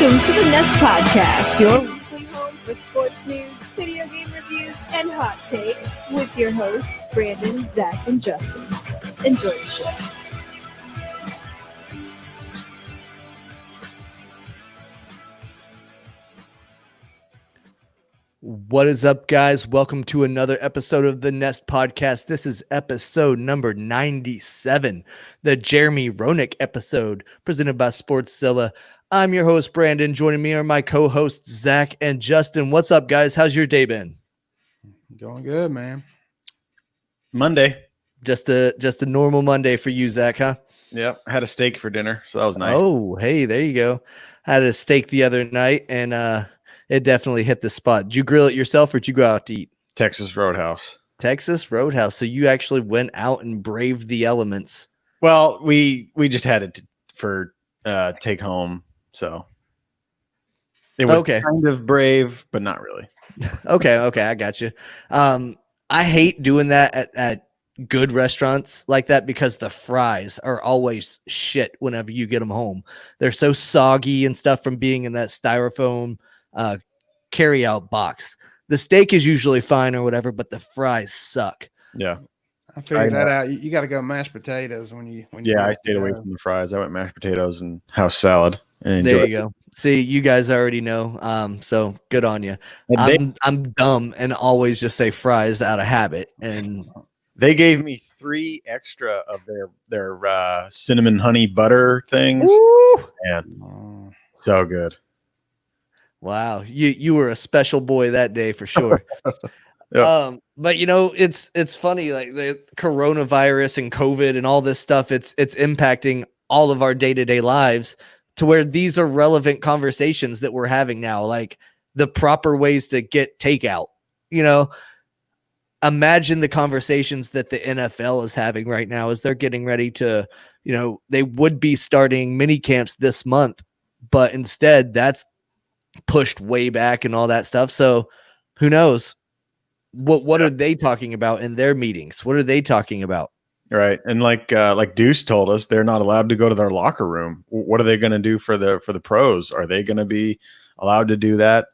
Welcome to the Nest Podcast, your weekly home for sports news, video game reviews, and hot takes with your hosts, Brandon, Zach, and Justin. Enjoy the show. What is up, guys? Welcome to another episode of the Nest Podcast. This is episode number 97, the Jeremy Roenick episode, presented by Sportszilla. I'm your host, Brandon. Joining me are my co-hosts, Zach and Justin. What's up, guys? How's your day been? Going good, man. Monday. Just a normal Monday for you, Zach, huh? Yep. I had a steak for dinner, so that was nice. Oh, hey, there you go. I had a steak the other night, and it definitely hit the spot. Did you grill it yourself, or did you go out to eat? Texas Roadhouse. Texas Roadhouse. So you actually went out and braved the elements. Well, we just had it for take home, so it was kind of brave, but not really. Okay, I got you. I hate doing that at good restaurants like that because the fries are always shit whenever you get them home. They're so soggy and stuff from being in that styrofoam carry out box. The steak is usually fine or whatever, but the fries suck. Yeah. I figured that out. You got to go mashed potatoes when you I stayed away from the fries. I went mashed potatoes and house salad. And there you go. See, you guys already know. So good on you. I'm dumb and always just say fries out of habit. And they gave me 3 extra of their cinnamon honey butter things. And so good. Wow, you were a special boy that day for sure. Yep. But it's funny, like the coronavirus and COVID and all this stuff. It's impacting all of our day-to-day lives to where these are relevant conversations that we're having now, like the proper ways to get takeout. Imagine the conversations that the NFL is having right now as they're getting ready to, they would be starting mini camps this month, but instead that's pushed way back and all that stuff. So who knows what are they talking about in their meetings? What are they talking about? Right. And like Deuce told us, they're not allowed to go to their locker room. What are they going to do for the pros? Are they going to be allowed to do that?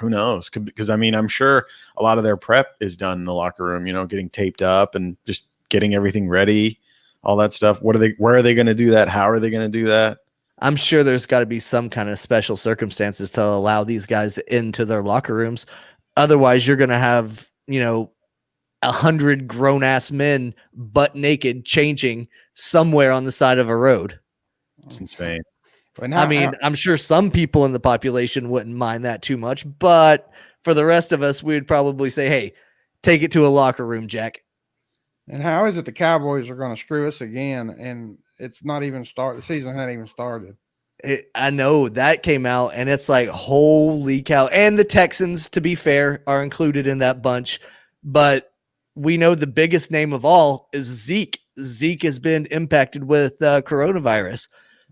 Who knows? Because I mean, I'm sure a lot of their prep is done in the locker room, getting taped up and just getting everything ready, all that stuff. Where are they going to do that? How are they going to do that? I'm sure there's got to be some kind of special circumstances to allow these guys into their locker rooms. Otherwise, you're going to have, 100 grown ass men butt naked changing somewhere on the side of a road. It's insane. I'm sure some people in the population wouldn't mind that too much, but for the rest of us, we would probably say, hey, take it to a locker room, Jack. And how is it the Cowboys are going to screw us again? And it's not even started. The season hadn't even started. I know that came out, and it's like, holy cow. And the Texans, to be fair, are included in that bunch. But we know the biggest name of all is Zeke. Zeke has been impacted with coronavirus.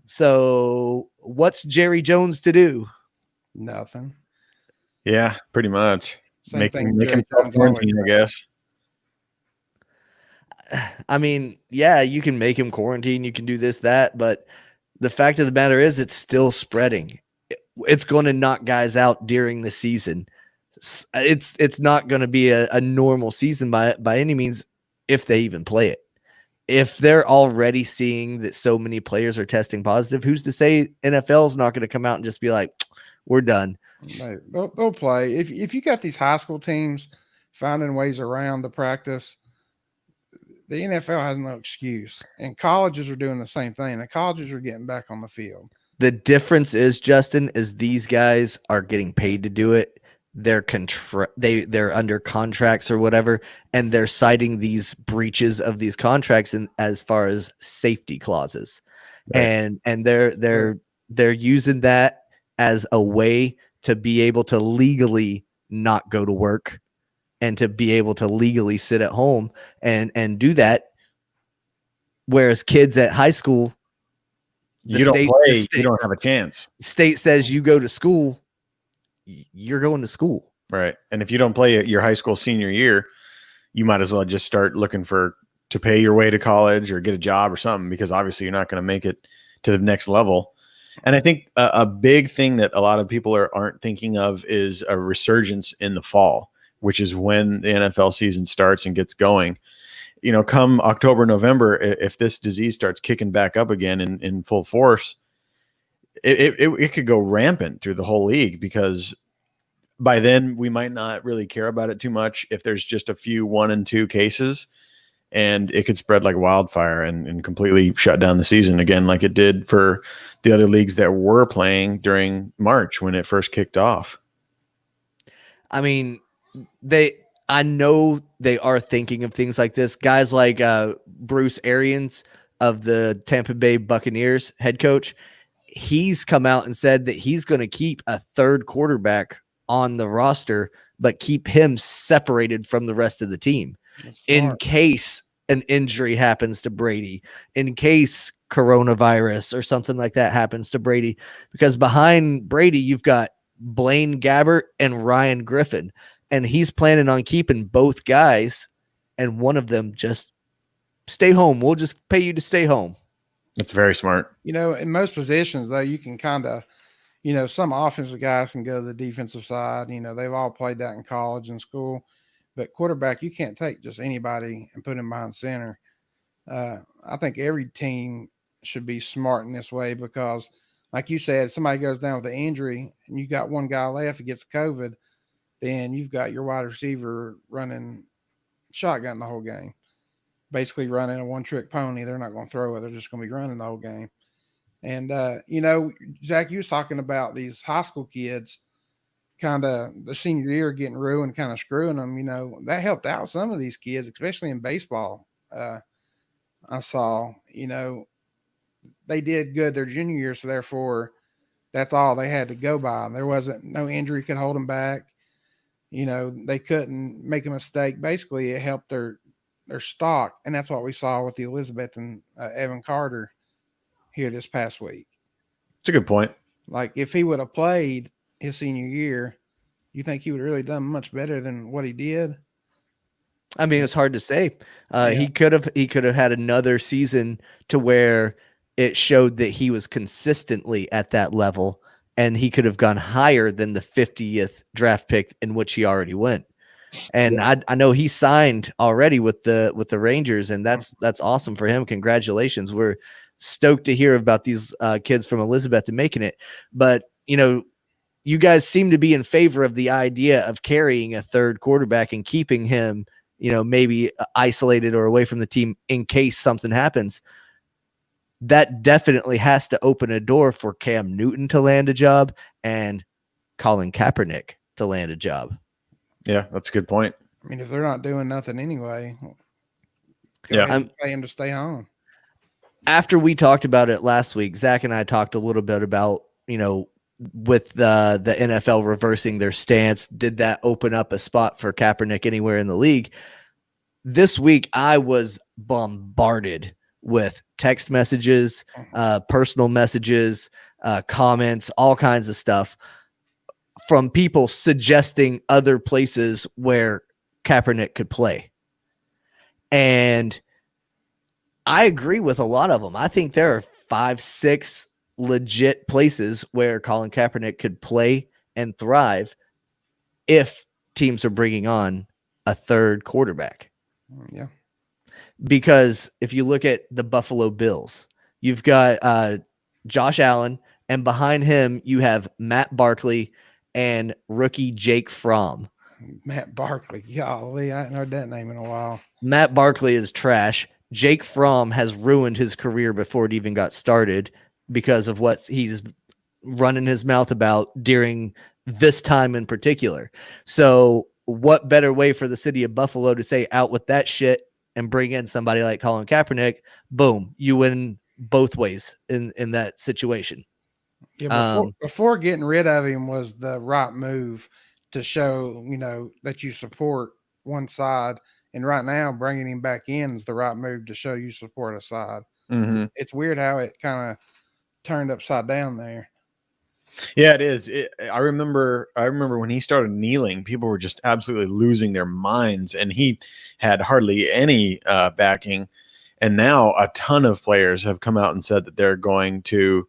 So what's Jerry Jones to do? Nothing. Yeah, pretty much. Make him self quarantine, I guess. I mean, yeah, you can make him quarantine. You can do this, that. But the fact of the matter is it's still spreading. It's going to knock guys out during the season. It's not going to be a normal season by any means if they even play it. If they're already seeing that so many players are testing positive, who's to say NFL is not going to come out and just be like, we're done? They'll play. If you got these high school teams finding ways around the practice, the NFL has no excuse. And colleges are doing the same thing. The colleges are getting back on the field. The difference is, Justin, is these guys are getting paid to do it. They're under contracts or whatever, and they're citing these breaches of these contracts as far as safety clauses. Right. And they're using that as a way to be able to legally not go to work and to be able to legally sit at home and do that. Whereas kids at high school, you don't play, you don't have a chance. State says you go to school, you're going to school. Right. And if you don't play your high school senior year, you might as well just start looking to pay your way to college or get a job or something, because obviously you're not going to make it to the next level. And I think a big thing that a lot of people aren't thinking of is a resurgence in the fall, which is when the NFL season starts and gets going. Come October, November, if this disease starts kicking back up again in full force, it could go rampant through the whole league, because by then we might not really care about it too much if there's just a few 1 and 2 cases, and it could spread like wildfire and completely shut down the season again, like it did for the other leagues that were playing during March when it first kicked off. I mean, I know they are thinking of things like this. Guys like Bruce Arians of the Tampa Bay Buccaneers head coach, he's come out and said that he's going to keep a third quarterback on the roster, but keep him separated from the rest of the team in case an injury happens to Brady, in case coronavirus or something like that happens to Brady, because behind Brady, you've got Blaine Gabbert and Ryan Griffin, and he's planning on keeping both guys, and one of them just stay home. We'll just pay you to stay home. It's very smart. In most positions, though, you can kind of, some offensive guys can go to the defensive side. They've all played that in college and school. But quarterback, you can't take just anybody and put him behind center. I think every team should be smart in this way, because, like you said, if somebody goes down with an injury and you got one guy left who gets COVID, then you've got your wide receiver running shotgun the whole game, basically running a one-trick pony. They're not going to throw it. They're just going to be running the whole game. And, Zach, you was talking about these high school kids kind of the senior year getting ruined, kind of screwing them. That helped out some of these kids, especially in baseball. I saw, they did good their junior year, so therefore that's all they had to go by. There wasn't no injury could hold them back. They couldn't make a mistake. Basically, it helped their stock, and that's what we saw with the Elizabeth and Evan Carter here this past week. It's a good point. Like, if he would have played his senior year, you think he would have really done much better than what he did? I mean, it's hard to say. He could have had another season to where it showed that he was consistently at that level, and he could have gone higher than the 50th draft pick in which he already went. And I know he signed already with the Rangers, and that's awesome for him. Congratulations. We're stoked to hear about these kids from Elizabeth and making it. But, you guys seem to be in favor of the idea of carrying a third quarterback and keeping him, maybe isolated or away from the team in case something happens. That definitely has to open a door for Cam Newton to land a job and Colin Kaepernick to land a job. Yeah, that's a good point. I mean, if they're not doing nothing anyway, I'm pay him to stay home. After we talked about it last week, Zach and I talked a little bit about, with the NFL reversing their stance, did that open up a spot for Kaepernick anywhere in the league? This week, I was bombarded with text messages, personal messages, comments, all kinds of stuff from people suggesting other places where Kaepernick could play. And I agree with a lot of them. I think there are 5-6 legit places where Colin Kaepernick could play and thrive if teams are bringing on a third quarterback. Yeah. Because if you look at the Buffalo Bills, you've got Josh Allen, and behind him you have Matt Barkley and rookie Jake Fromm. Matt Barkley. Golly, I haven't heard that name in a while. Matt Barkley is trash. Jake Fromm has ruined his career before it even got started because of what he's running his mouth about during this time in particular. So what better way for the city of Buffalo to say out with that shit and bring in somebody like Colin Kaepernick? Boom, you win both ways in that situation. Yeah, before getting rid of him was the right move to show, that you support one side. And right now, bringing him back in is the right move to show you support a side. Mm-hmm. It's weird how it kind of turned upside down there. Yeah, it is. I remember when he started kneeling, people were just absolutely losing their minds, and he had hardly any backing. And now a ton of players have come out and said that they're going to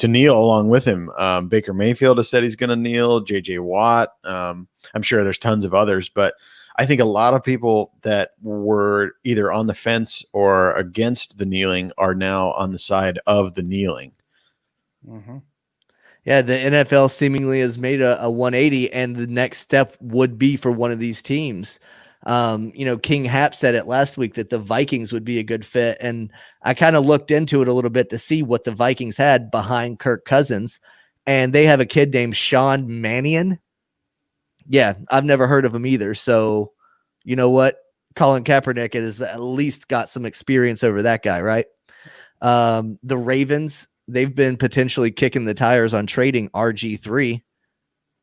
kneel along with him. Baker Mayfield has said he's going to kneel. J.J. Watt. I'm sure there's tons of others, but I think a lot of people that were either on the fence or against the kneeling are now on the side of the kneeling. Mm-hmm. Yeah, the NFL seemingly has made a 180, and the next step would be for one of these teams. King Hap said it last week that the Vikings would be a good fit, and I kind of looked into it a little bit to see what the Vikings had behind Kirk Cousins, and they have a kid named Sean Mannion. Yeah, I've never heard of him either. So, you know what? Colin Kaepernick has at least got some experience over that guy, right? The Ravens, they've been potentially kicking the tires on trading RG3.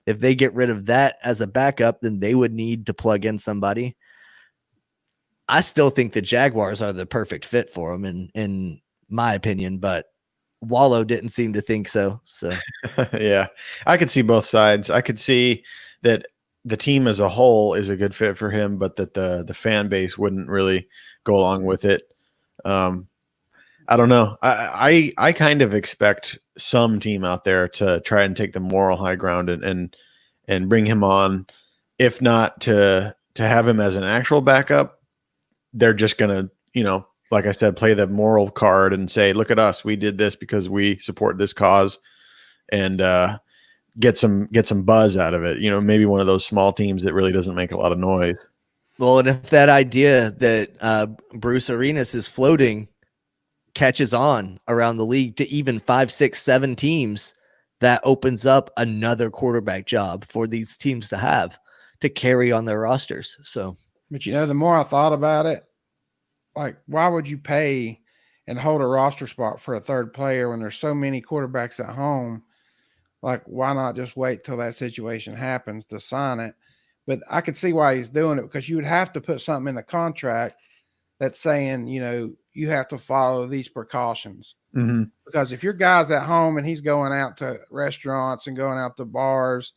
If they get rid of that as a backup, then they would need to plug in somebody. I still think the Jaguars are the perfect fit for him, in my opinion, but Wallow didn't seem to think so. So, yeah, I could see both sides. I could see that the team as a whole is a good fit for him, but that the fan base wouldn't really go along with it. I don't know. I kind of expect some team out there to try and take the moral high ground and bring him on. If not to have him as an actual backup, they're just gonna, like I said, play the moral card and say, look at us, we did this because we support this cause, and get some buzz out of it. Maybe one of those small teams that really doesn't make a lot of noise. well, and if that idea that Bruce Arenas is floating catches on around the league to even 5, 6, 7 teams, that opens up another quarterback job for these teams to have to carry on their rosters. So, but the more I thought about it, like, why would you pay and hold a roster spot for a third player when there's so many quarterbacks at home? Like, why not just wait till that situation happens to sign it? But I could see why he's doing it, because you would have to put something in the contract that's saying, you have to follow these precautions. Mm-hmm. Because if your guy's at home and he's going out to restaurants and going out to bars,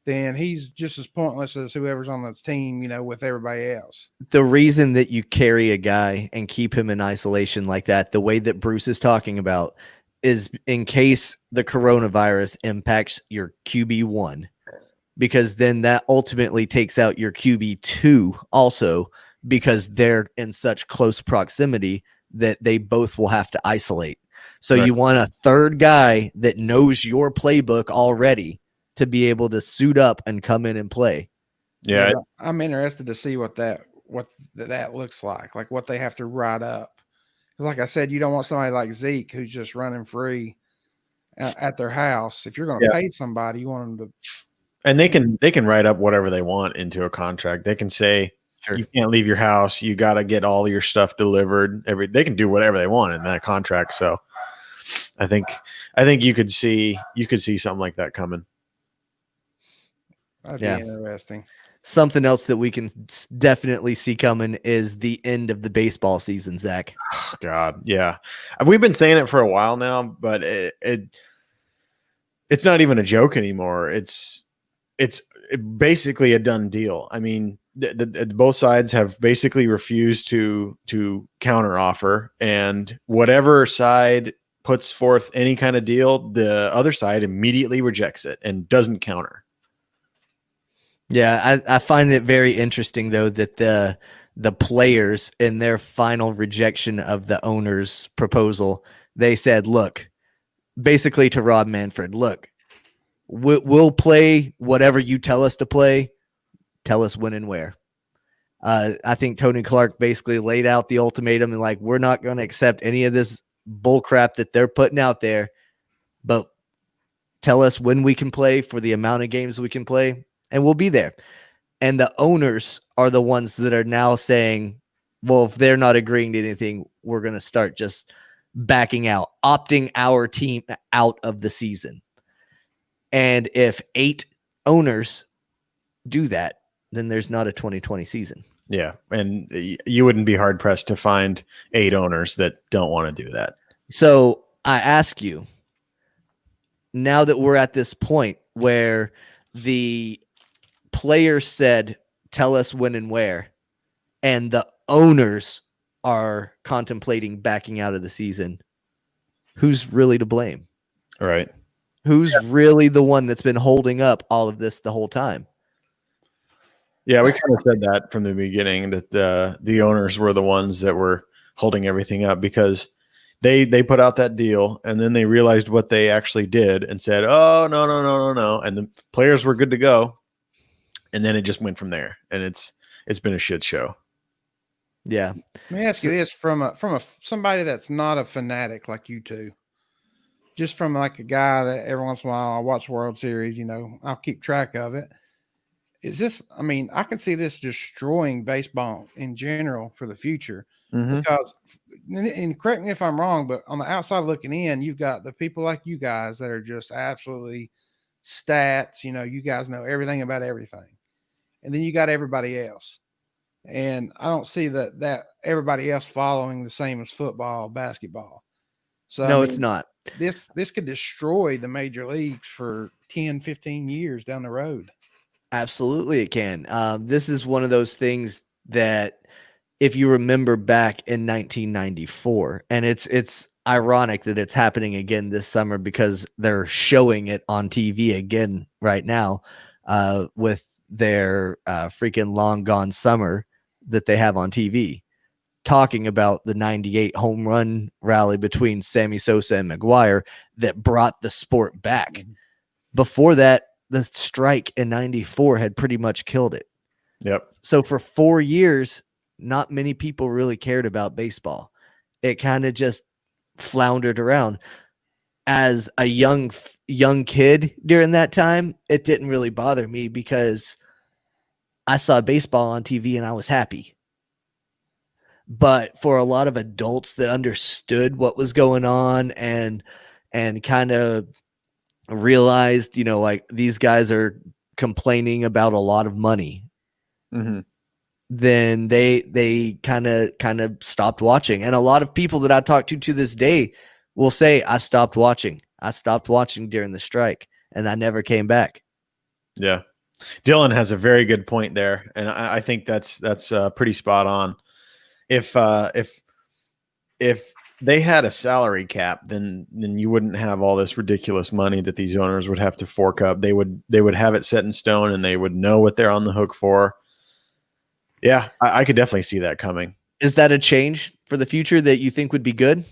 then he's just as pointless as whoever's on this team, with everybody else. the reason that you carry a guy and keep him in isolation like that, the way that Bruce is talking about, is in case the coronavirus impacts your QB1, because then that ultimately takes out your QB2 also, because they're in such close proximity that they both will have to isolate. So Right. You want a third guy that knows your playbook already to be able to suit up and come in and play. Yeah. I'm interested to see what that looks like what they have to write up. Because like I said, you don't want somebody like Zeke who's just running free at their house. If you're going to pay somebody, you want them to. And they can write up whatever they want into a contract. They can say, Sure. You can't leave your house. You got to get all your stuff delivered. They can do whatever they want in that contract. So I think you could see something like that coming. That'd Yeah. be interesting. Something else that we can definitely see coming is the end of the baseball season, Zach. Oh, God, yeah. We've been saying it for a while now, but it's not even a joke anymore. It's basically a done deal. I mean, both sides have basically refused to counter offer, and whatever side puts forth any kind of deal, the other side immediately rejects it and doesn't counter. Yeah, I find it very interesting, though, that the players, in their final rejection of the owner's proposal, they said, look, basically to Rob Manfred, look, we'll play whatever you tell us to play. Tell us when and where. I think Tony Clark basically laid out the ultimatum and like, we're not going to accept any of this bull crap that they're putting out there, but tell us when we can play for the amount of games we can play, and we'll be there. And the owners are the ones that are now saying, well, if they're not agreeing to anything, we're going to start just backing out, opting our team out of the season. And if 8 owners do that, then there's not a 2020 season. Yeah, and you wouldn't be hard pressed to find 8 owners that don't want to do that. So I ask you, now that we're at this point where the players said, tell us when and where, and the owners are contemplating backing out of the season, who's really to blame? Right. Who's really the one that's been holding up all of this the whole time? Yeah, we kind of said that from the beginning, that the owners were the ones that were holding everything up, because they put out that deal and then they realized what they actually did and said, "Oh, no," and the players were good to go, and then it just went from there, and it's been a shit show. Yeah. Let me ask you this from somebody that's not a fanatic like you two. Just from like a guy that every once in a while I watch World Series, I'll keep track of it. Is this, I mean, I can see this destroying baseball in general for the future, because, and correct me if I'm wrong, but on the outside looking in, you've got the people like you guys that are just absolutely stats, you guys know everything about everything. And then you got everybody else. And I don't see that everybody else following the same as football, basketball. So, No, it's not. This could destroy the major leagues for 10, 15 years down the road. Absolutely, it can. This is one of those things that, if you remember back in 1994, and it's ironic that it's happening again this summer because they're showing it on TV again right now, with their freaking long gone summer that they have on TV, talking about the 98 home run rally between Sammy Sosa and McGuire that brought the sport back. Before that, the strike in 94 had pretty much killed it. Yep. So for 4 years, not many people really cared about baseball. It kind of just floundered around. As a young kid during that time, it didn't really bother me because I saw baseball on TV and I was happy. But for a lot of adults that understood what was going on and kind of realized, like, these guys are complaining about a lot of money, then they kind of stopped watching. And a lot of people that I talk to this day will say, I stopped watching during the strike and I never came back. Yeah. Dylan has a very good point there, and I think that's pretty spot on. If they had a salary cap, then you wouldn't have all this ridiculous money that these owners would have to fork up. They would have it set in stone, and they would know what they're on the hook for. Yeah, I could definitely see that coming. Is that a change for the future that you think would be good?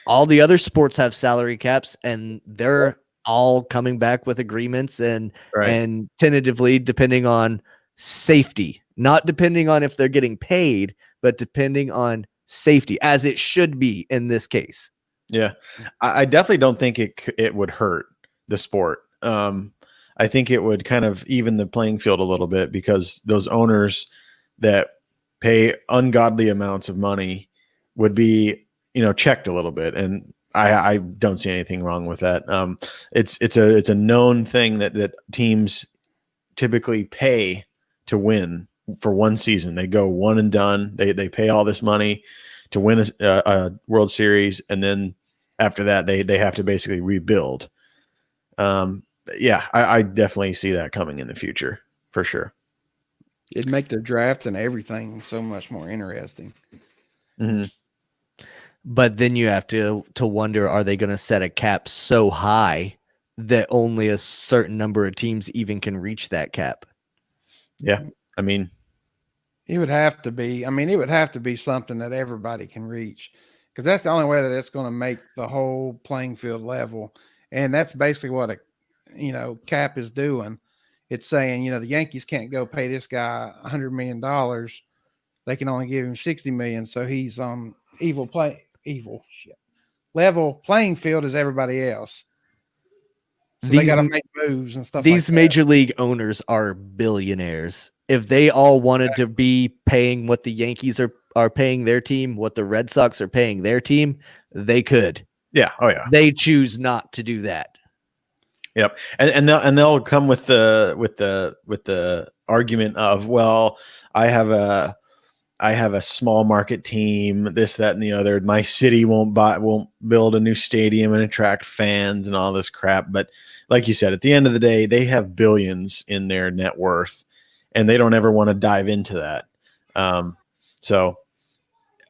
All the other sports have salary caps, and they're all coming back with agreements and tentatively, depending on safety, not depending on if they're getting paid, but depending on safety, as it should be in this case. Yeah, I definitely don't think it would hurt the sport. I think it would kind of even the playing field a little bit, because those owners that pay ungodly amounts of money would be, checked a little bit. And I don't see anything wrong with that. It's a known thing that teams typically pay to win for one season. They go one and done. They pay all this money to win a World Series, and then after that, they have to basically rebuild. Yeah, I definitely see that coming in the future for sure. It'd make the draft and everything so much more interesting. But then you have to wonder, are they going to set a cap so high that only a certain number of teams even can reach that cap? Yeah, I mean, it would have to be. It would have to be something that everybody can reach, because that's the only way that it's going to make the whole playing field level. And that's basically what a cap is doing. It's saying, the Yankees can't go pay this guy $100 million. They can only give him $60 million. So he's on level playing field as everybody else. So they got to make moves and stuff. These like major league owners are billionaires. If they all wanted to be paying what the Yankees are paying their team, what the Red Sox are paying their team, they could. Yeah. Oh yeah. They choose not to do that. Yep. And they'll come with the argument of, well, I have a small market team, this, that, and the other. My city won't build a new stadium and attract fans and all this crap. But like you said, at the end of the day, they have billions in their net worth, and they don't ever want to dive into that. So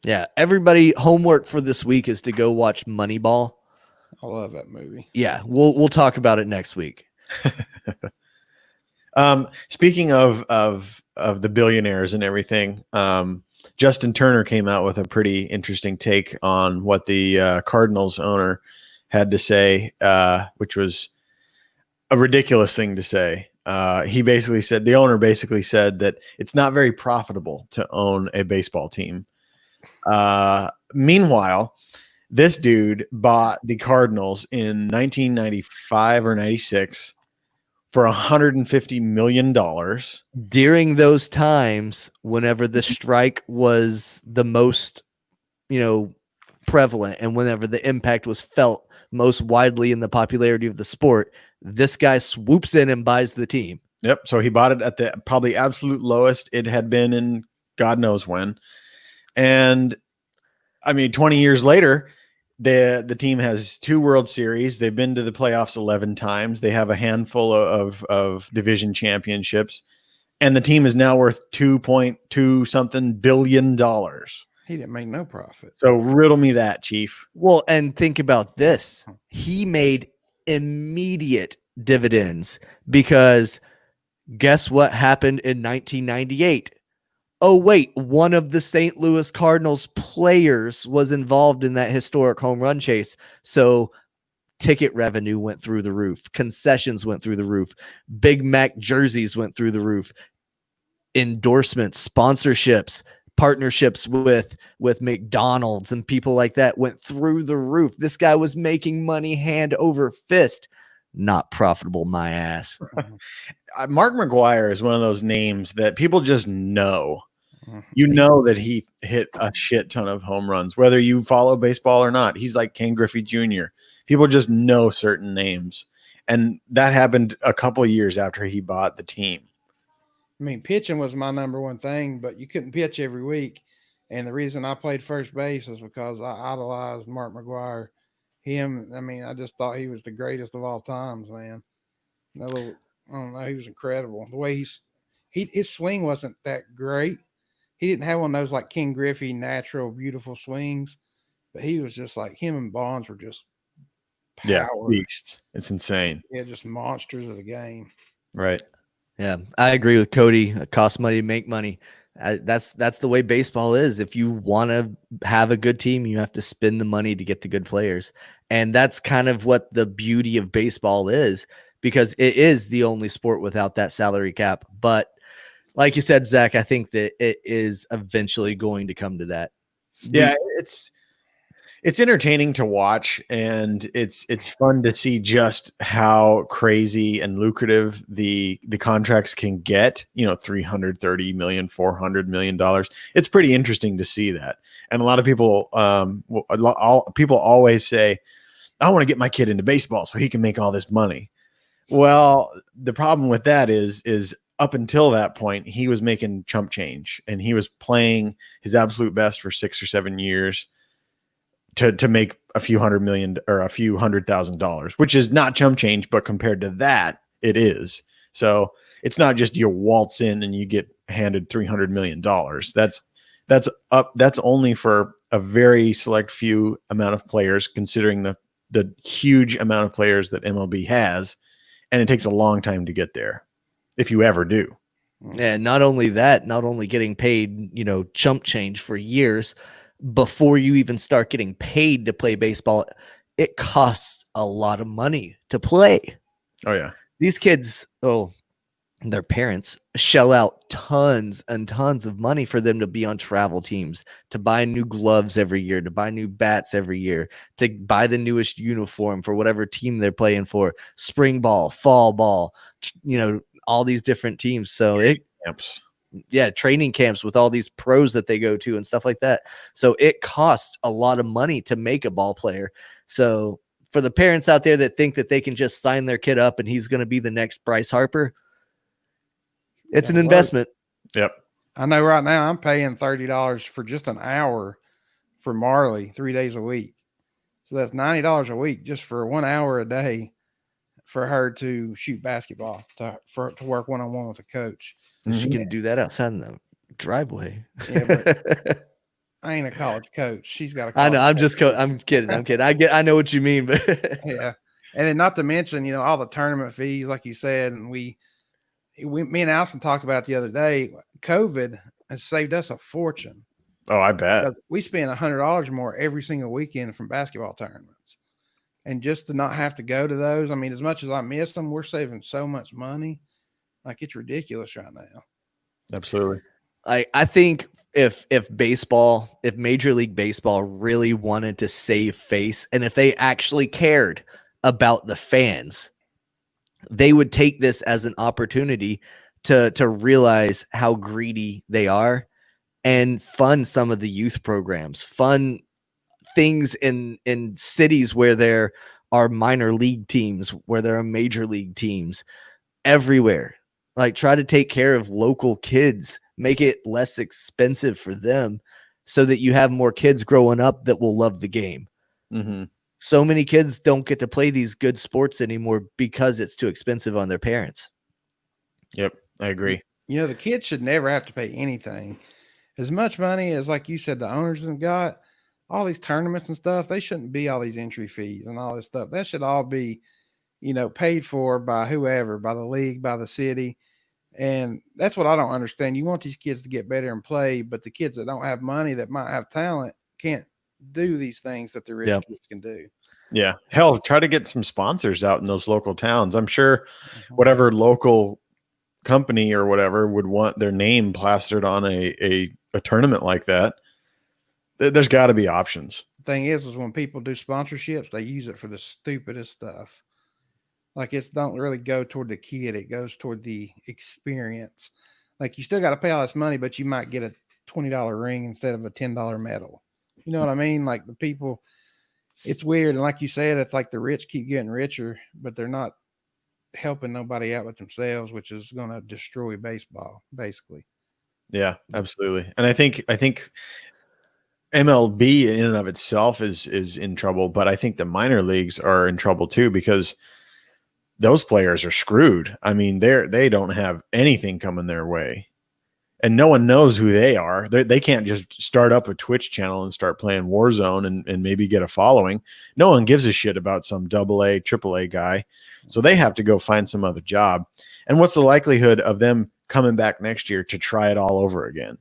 yeah, everybody, homework for this week is to go watch Moneyball. I love that movie. Yeah, we'll talk about it next week. Speaking of the billionaires and everything, Justin Turner came out with a pretty interesting take on what the Cardinals owner had to say, which was a ridiculous thing to say. The owner basically said that it's not very profitable to own a baseball team. Meanwhile, this dude bought the Cardinals in 1995 or 96 for $150 million. During those times, whenever the strike was the most, prevalent, and whenever the impact was felt most widely in the popularity of the sport, this guy swoops in and buys the team. Yep. So he bought it at the probably absolute lowest it had been in God knows when. And I mean, 20 years later, the team has 2 World Series. They've been to the playoffs 11 times. They have a handful of division championships, and the team is now worth $2.2 something billion. He didn't make no profit. So riddle me that, Chief. Well, and think about this. He made immediate dividends because guess what happened in 1998? Oh, wait, one of the St. Louis Cardinals players was involved in that historic home run chase. So ticket revenue went through the roof. Concessions went through the roof. Big Mac jerseys went through the roof. Endorsements, sponsorships, partnerships with McDonald's and people like that went through the roof. This guy was making money hand over fist. Not profitable, my ass. Mark McGwire is one of those names that people just know. Mm-hmm. You know that he hit a shit ton of home runs, whether you follow baseball or not. He's like Ken Griffey Jr. People just know certain names. And that happened a couple of years after he bought the team. I mean, pitching was my number one thing, but you couldn't pitch every week. And the reason I played first base is because I idolized Mark McGwire. I just thought he was the greatest of all times, man. I don't know, he was incredible. The way his swing wasn't that great. He didn't have one of those like Ken Griffey natural, beautiful swings, but he was just like him and Bonds were just power. Yeah, beasts. It's insane. Yeah, just monsters of the game. Right. Yeah, I agree with Cody. It costs money to make money. That's the way baseball is. If you want to have a good team, you have to spend the money to get the good players. And that's kind of what the beauty of baseball is, because it is the only sport without that salary cap. But like you said, Zach, I think that it is eventually going to come to that. Yeah, it's entertaining to watch, and it's fun to see just how crazy and lucrative the contracts can get. $330 million, $400 million. It's pretty interesting to see that. And a lot of people, people always say, "I want to get my kid into baseball so he can make all this money." Well, the problem with that is up until that point, he was making chump change, and he was playing his absolute best for 6 or 7 years to make a few $100 million or a few $100,000, which is not chump change, but compared to that, it is. So it's not just you waltz in and you get handed $300 million. That's only for a very select few amount of players, considering the huge amount of players that MLB has. And it takes a long time to get there, if you ever do. And not only that, not only getting paid, chump change for years, before you even start getting paid to play baseball, it costs a lot of money to play. Oh, yeah. These kids, their parents shell out tons and tons of money for them to be on travel teams, to buy new gloves every year, to buy new bats every year, to buy the newest uniform for whatever team they're playing for, spring ball, fall ball, all these different teams. So training camps with all these pros that they go to and stuff like that. So it costs a lot of money to make a ball player. So for the parents out there that think that they can just sign their kid up and he's going to be the next Bryce Harper, it's an investment. Yep. I know right now I'm paying $30 for just an hour for Marley 3 days a week. So that's $90 a week just for 1 hour a day for her to shoot basketball, to work one-on-one with a coach. She can do that outside in the driveway. Yeah, I ain't a college coach. She's got a I college know. I'm coach. just. I'm kidding. I'm kidding. I know what you mean, but Yeah. And then not to mention, all the tournament fees, like you said, and me and Allison talked about the other day, COVID has saved us a fortune. Oh, I bet. We spend $100 more every single weekend from basketball tournaments. And just to not have to go to those, I mean, as much as I miss them, we're saving so much money. Like, it's ridiculous right now. Absolutely. I think if Major League Baseball really wanted to save face, and if they actually cared about the fans, they would take this as an opportunity to realize how greedy they are and fund some of the youth programs, fund things in cities where there are minor league teams, where there are major league teams everywhere. Like, try to take care of local kids, make it less expensive for them so that you have more kids growing up that will love the game. Mm-hmm. So many kids don't get to play these good sports anymore because it's too expensive on their parents. Yep, I agree. The kids should never have to pay anything. As much money as, like you said, the owners have got, all these tournaments and stuff, they shouldn't be all these entry fees and all this stuff. That should all be, paid for by whoever, by the league, by the city. And that's what I don't understand. You want these kids to get better and play, but the kids that don't have money, that might have talent, can't do these things that the rich kids can do. Yeah. Hell, try to get some sponsors out in those local towns. I'm sure whatever local company or whatever would want their name plastered on a tournament like that. There's got to be options. The thing is when people do sponsorships, they use it for the stupidest stuff. Like, it's don't really go toward the kid. It goes toward the experience. Like, you still got to pay all this money, but you might get a $20 ring instead of a $10 medal. You know what I mean? Like, the people, it's weird. And like you said, it's like the rich keep getting richer, but they're not helping nobody out with themselves, which is going to destroy baseball, basically. Yeah, absolutely. And I think MLB in and of itself is in trouble, but I think the minor leagues are in trouble too, because those players are screwed. I mean, they don't have anything coming their way, and no one knows who they are. They can't just start up a Twitch channel and start playing Warzone and maybe get a following. No one gives a shit about some AA, AAA guy. So they have to go find some other job. And what's the likelihood of them coming back next year to try it all over again?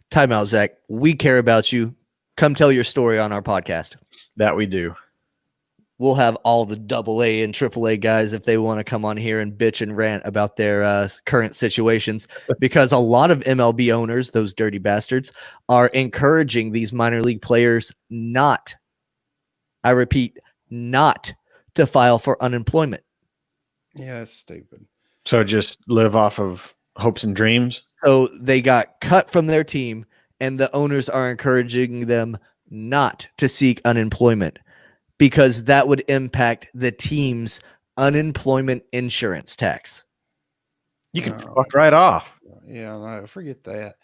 Time out, Zach. We care about you. Come tell your story on our podcast. That we do. We'll have all the AA and AAA guys if they want to come on here and bitch and rant about their current situations, because a lot of MLB owners, those dirty bastards, are encouraging these minor league players not, I repeat, not to file for unemployment. Yeah, that's stupid. So just live off of hopes and dreams. So they got cut from their team, and the owners are encouraging them not to seek unemployment, because that would impact the team's unemployment insurance tax. You can fuck right off. Yeah, no, forget that.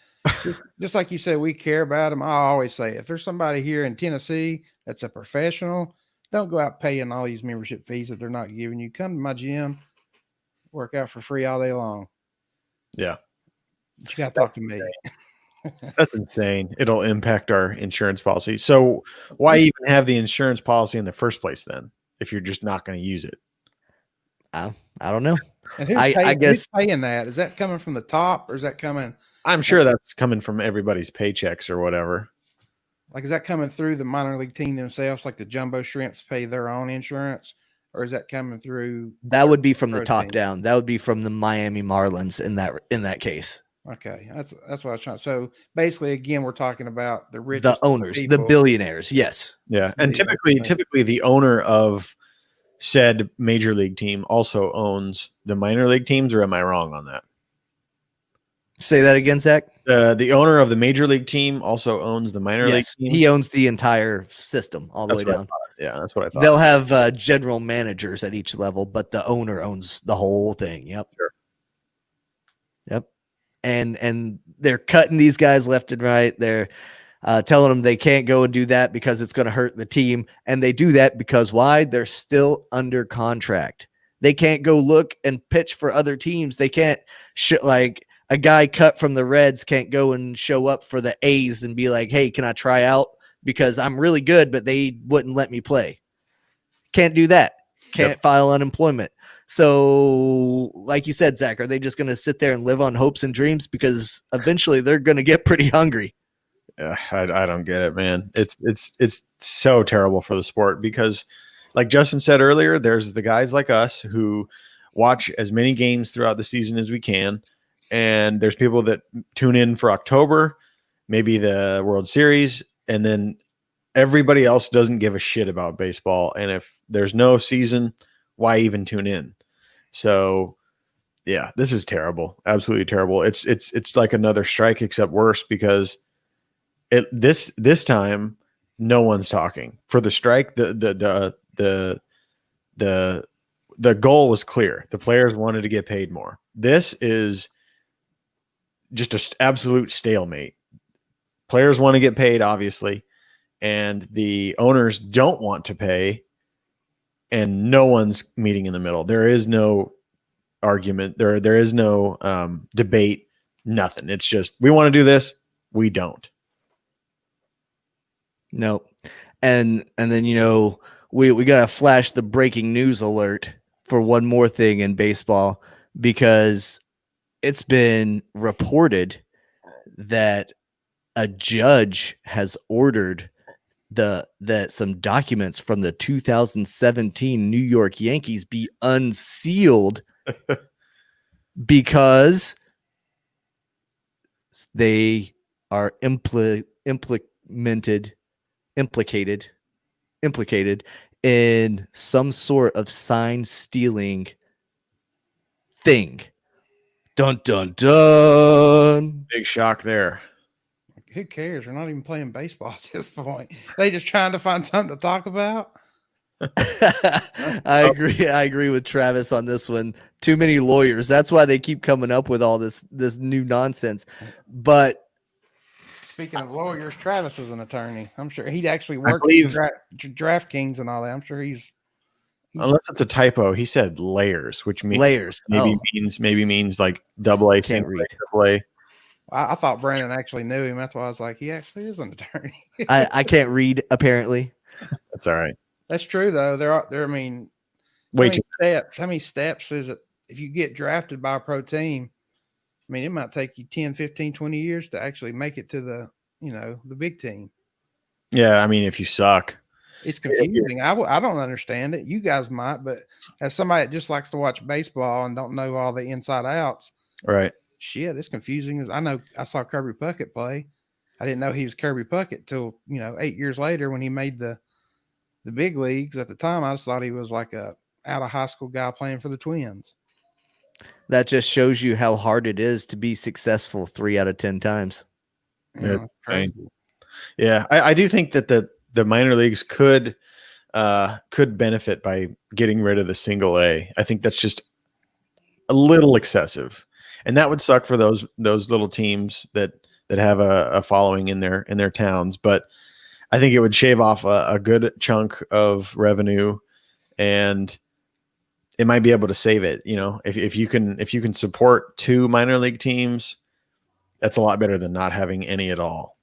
just like you said, we care about them. I always say, if there's somebody here in Tennessee that's a professional, don't go out paying all these membership fees that they're not giving you. Come to my gym, work out for free all day long. Yeah. But you got to talk to me. That's insane. It'll impact our insurance policy. So why even have the insurance policy in the first place then, if you're just not going to use it? I don't know. And I guess who's paying that? Is that coming from the top, or is that coming? I'm sure that's coming from everybody's paychecks or whatever. Like, is that coming through the minor league team themselves? Like the Jumbo Shrimps pay their own insurance, or is that coming through? That would be from the top team? down. That would be from the Miami Marlins in that case. Okay, that's what I was trying. So basically, again, we're talking about the rich, the owners, the billionaires. Yes. Yeah, and typically the owner of said major league team also owns the minor league teams, or am I wrong on that? Say that again, Zach. The owner of the major league team also owns the minor league team. He owns the entire system all the way down. Yeah, that's what I thought. They'll have general managers at each level, but the owner owns the whole thing. Yep. Sure. Yep. And they're cutting these guys left and right. They're telling them they can't go and do that because it's going to hurt the team. And they do that because why? They're still under contract. They can't go look and pitch for other teams. They can't a guy cut from the Reds can't go and show up for the A's and be like, hey, can I try out? Because I'm really good, but they wouldn't let me play. Can't do that. Can't file unemployment. So, like you said, Zach, are they just going to sit there and live on hopes and dreams? Because eventually they're going to get pretty hungry. I don't get it, man. It's so terrible for the sport because, like Justin said earlier, there's the guys like us who watch as many games throughout the season as we can, and there's people that tune in for October, maybe the World Series, and then everybody else doesn't give a shit about baseball. And if there's no season, why even tune in? So, yeah, this is terrible. Absolutely terrible. It's like another strike, except worse because this time no one's talking. For the strike, the goal was clear. The players wanted to get paid more. This is just an absolute stalemate. Players want to get paid, obviously, and the owners don't want to pay, and no one's meeting in the middle. There is no argument. There is no debate. Nothing. It's just we want to do this. We don't. No. And then, we got to flash the breaking news alert for one more thing in baseball, because it's been reported that a judge has ordered that some documents from the 2017 New York Yankees be unsealed because they are implicated in some sort of sign stealing thing. Dun dun dun. Big shock there. Who cares? We're not even playing baseball at this point. They just trying to find something to talk about. I agree with Travis on this one. Too many lawyers. That's why they keep coming up with all this new nonsense. But speaking of lawyers, Travis is an attorney. I'm sure he'd actually worked with DraftKings and all that. I'm sure he's unless it's a typo. He said layers, which means layers. Maybe means like AA, Can't read. AA. I thought Brandon actually knew him. That's why I was like, he actually is an attorney. I can't read, apparently. That's all right. That's true though. There. I mean, how many steps is it if you get drafted by a pro team? I mean, it might take you 10, 15, 20 years to actually make it to the big team. Yeah, I mean, if you suck. It's confusing. I don't understand it. You guys might, but as somebody that just likes to watch baseball and don't know all the inside outs, right? Shit, it's confusing. I know I saw Kirby Puckett play. I didn't know he was Kirby Puckett till 8 years later when he made the big leagues. At the time, I just thought he was like a out of high school guy playing for the Twins. That just shows you how hard it is to be successful 3 out of 10 times. Yeah, I do think that the minor leagues could benefit by getting rid of the single A. I think that's just a little excessive, and that would suck for those little teams that have a following in their towns. But I think it would shave off a good chunk of revenue, and it might be able to save it. If you can support 2 minor league teams, that's a lot better than not having any at all.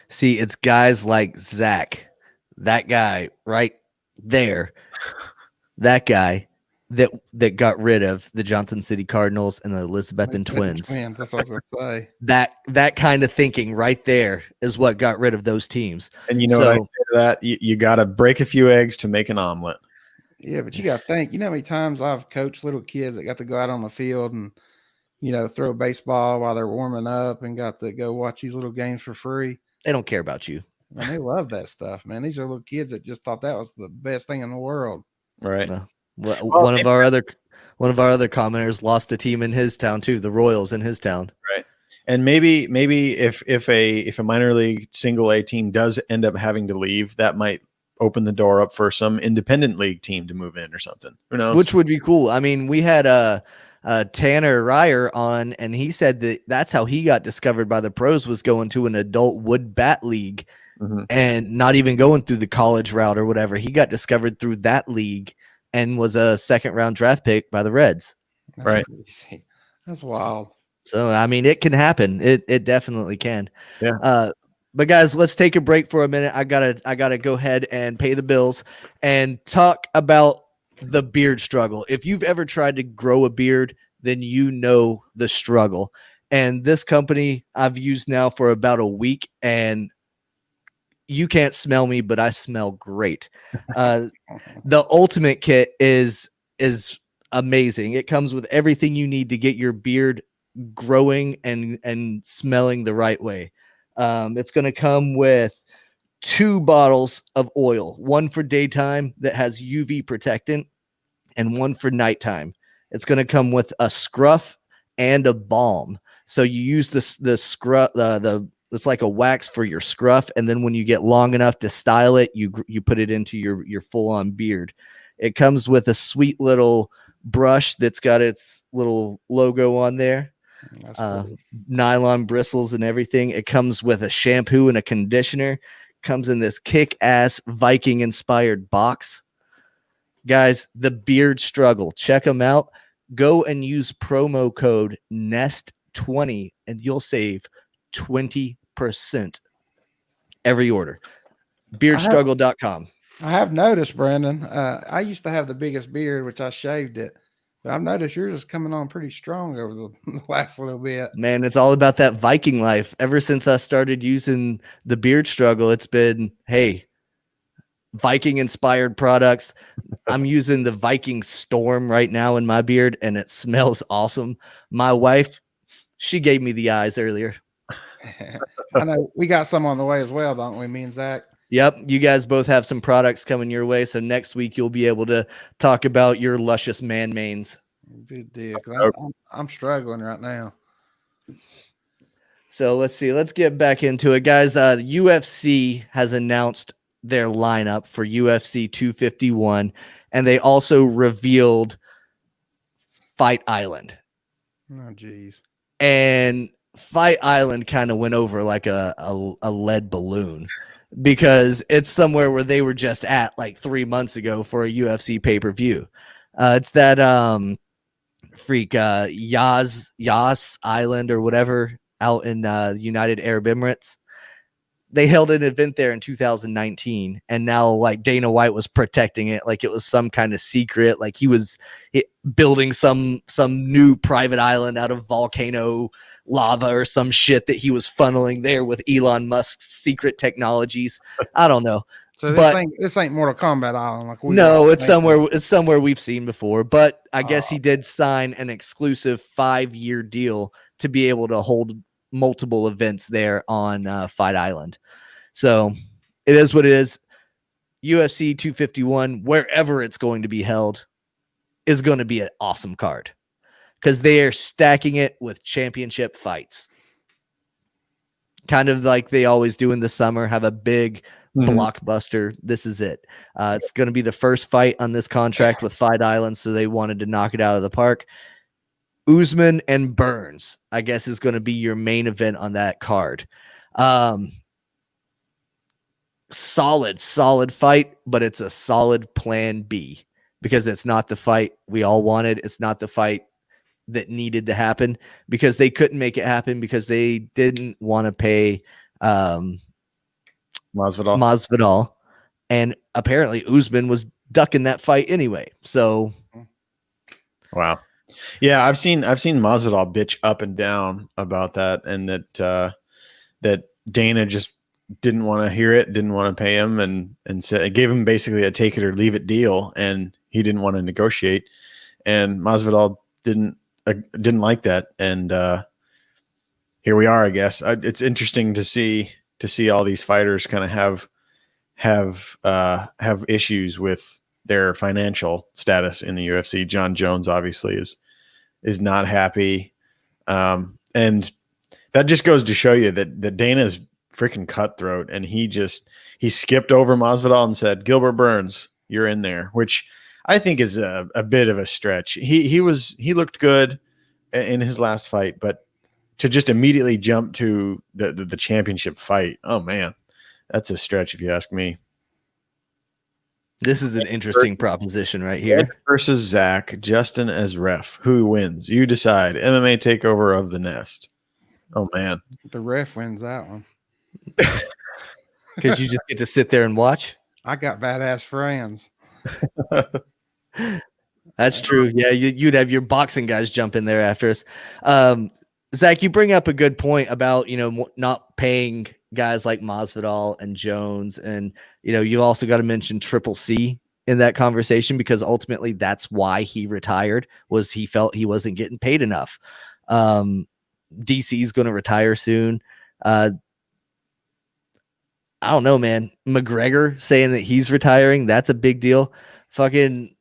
See, it's guys like Zach, that guy right there, that guy that got rid of the Johnson City Cardinals and the Elizabethan Twins. That's what I was going to say. That kind of thinking right there is what got rid of those teams. And what I say to that? You got to break a few eggs to make an omelet. Yeah, but you got to think. You know how many times I've coached little kids that got to go out on the field and throw a baseball while they're warming up and got to go watch these little games for free. They don't care about you. And they love that stuff, man. These are little kids that just thought that was the best thing in the world. Right. One of our other commenters lost a team in his town too, the Royals in his town. Right. And maybe if a minor league single A team does end up having to leave, that might open the door up for some independent league team to move in or something. Who knows? Which would be cool. I mean, we had Tanner Ryer on, and he said that's how he got discovered by the pros, was going to an adult wood bat league and not even going through the college route or whatever. He got discovered through that league and was a 2nd round draft pick by the Reds. That's crazy. That's wild. So I mean, it can happen. It definitely can. Yeah. But guys, let's take a break for a minute. I gotta go ahead and pay the bills and talk about the beard struggle. If you've ever tried to grow a beard, then you know the struggle. And this company I've used now for about a week, and you can't smell me, but I smell great. The ultimate kit is amazing. It comes with everything you need to get your beard growing and smelling the right way. It's going to come with 2 bottles of oil, one for daytime that has UV protectant and one for nighttime. It's going to come with a scruff and a balm. So you use the scruff, it's like a wax for your scruff, and then when you get long enough to style it, you put it into your full on beard. It comes with a sweet little brush that's got its little logo on there, That's cool. nylon bristles and everything. It comes with a shampoo and a conditioner. Comes in this kick-ass Viking inspired box. Guys, the beard struggle. Check them out. Go and use promo code NEST20 and you'll save 20% every order. Beardstruggle.com. I have noticed, Brandon. I used to have the biggest beard, which I shaved it, but I've noticed yours is coming on pretty strong over the last little bit. Man, it's all about that Viking life. Ever since I started using the beard struggle, it's been, hey, Viking inspired products. I'm using the Viking Storm right now in my beard, and it smells awesome. My wife, she gave me the eyes earlier. I know we got some on the way as well, don't we? Me and Zach. Yep, you guys both have some products coming your way. So next week you'll be able to talk about your luscious man manes. Good deal. 'Cause I'm struggling right now. So let's see. Let's get back into it, guys. The UFC has announced their lineup for UFC 251, and they also revealed Fight Island. Oh, geez. And Fight Island kind of went over like a lead balloon because it's somewhere where they were just at like 3 months ago for a UFC pay-per-view. It's that Yas Island or whatever out in United Arab Emirates. They held an event there in 2019, and now like Dana White was protecting it like it was some kind of secret, like he was building some new private island out of volcano lava or some shit that he was funneling there with Elon Musk's secret technologies. I don't know. So this ain't Mortal Kombat Island. Like it's somewhere we've seen before, but I guess he did sign an exclusive 5-year deal to be able to hold multiple events there on Fight Island. So it is what it is. UFC 251, wherever it's going to be held, is going to be an awesome card because they are stacking it with championship fights. Kind of like they always do in the summer, have a big blockbuster. This is it. It's going to be the first fight on this contract with Fight Island, so they wanted to knock it out of the park. Usman and Burns, I guess, is going to be your main event on that card. Solid fight, but it's a solid plan B because it's not the fight we all wanted. It's not the fight that needed to happen because they couldn't make it happen because they didn't want to pay Masvidal. And apparently Usman was ducking that fight anyway. So, wow. Yeah, I've seen Masvidal bitch up and down about that, and that Dana just didn't want to hear it, didn't want to pay him, and said it gave him basically a take it or leave it deal, and he didn't want to negotiate, and Masvidal didn't like that, and here we are. I guess it's interesting to see all these fighters kind of have issues with their financial status in the UFC. John Jones obviously is not happy. And that just goes to show you that Dana's freaking cutthroat, and he skipped over Masvidal and said, Gilbert Burns, you're in there, which I think is a bit of a stretch. He looked good in his last fight, but to just immediately jump to the championship fight, oh man, that's a stretch if you ask me. This is an interesting proposition right Ed here. versus Zach, Justin as ref. Who wins? You decide. MMA takeover of the nest. Oh man. The ref wins that one. Because you just get to sit there and watch. I got badass friends. That's true. Yeah, you'd have your boxing guys jump in there after us. Zach, you bring up a good point about, not paying guys like Masvidal and Jones. And, you also got to mention Triple C in that conversation, because ultimately that's why he retired, was he felt he wasn't getting paid enough. DC is going to retire soon. I don't know, man. McGregor saying that he's retiring, that's a big deal. Fucking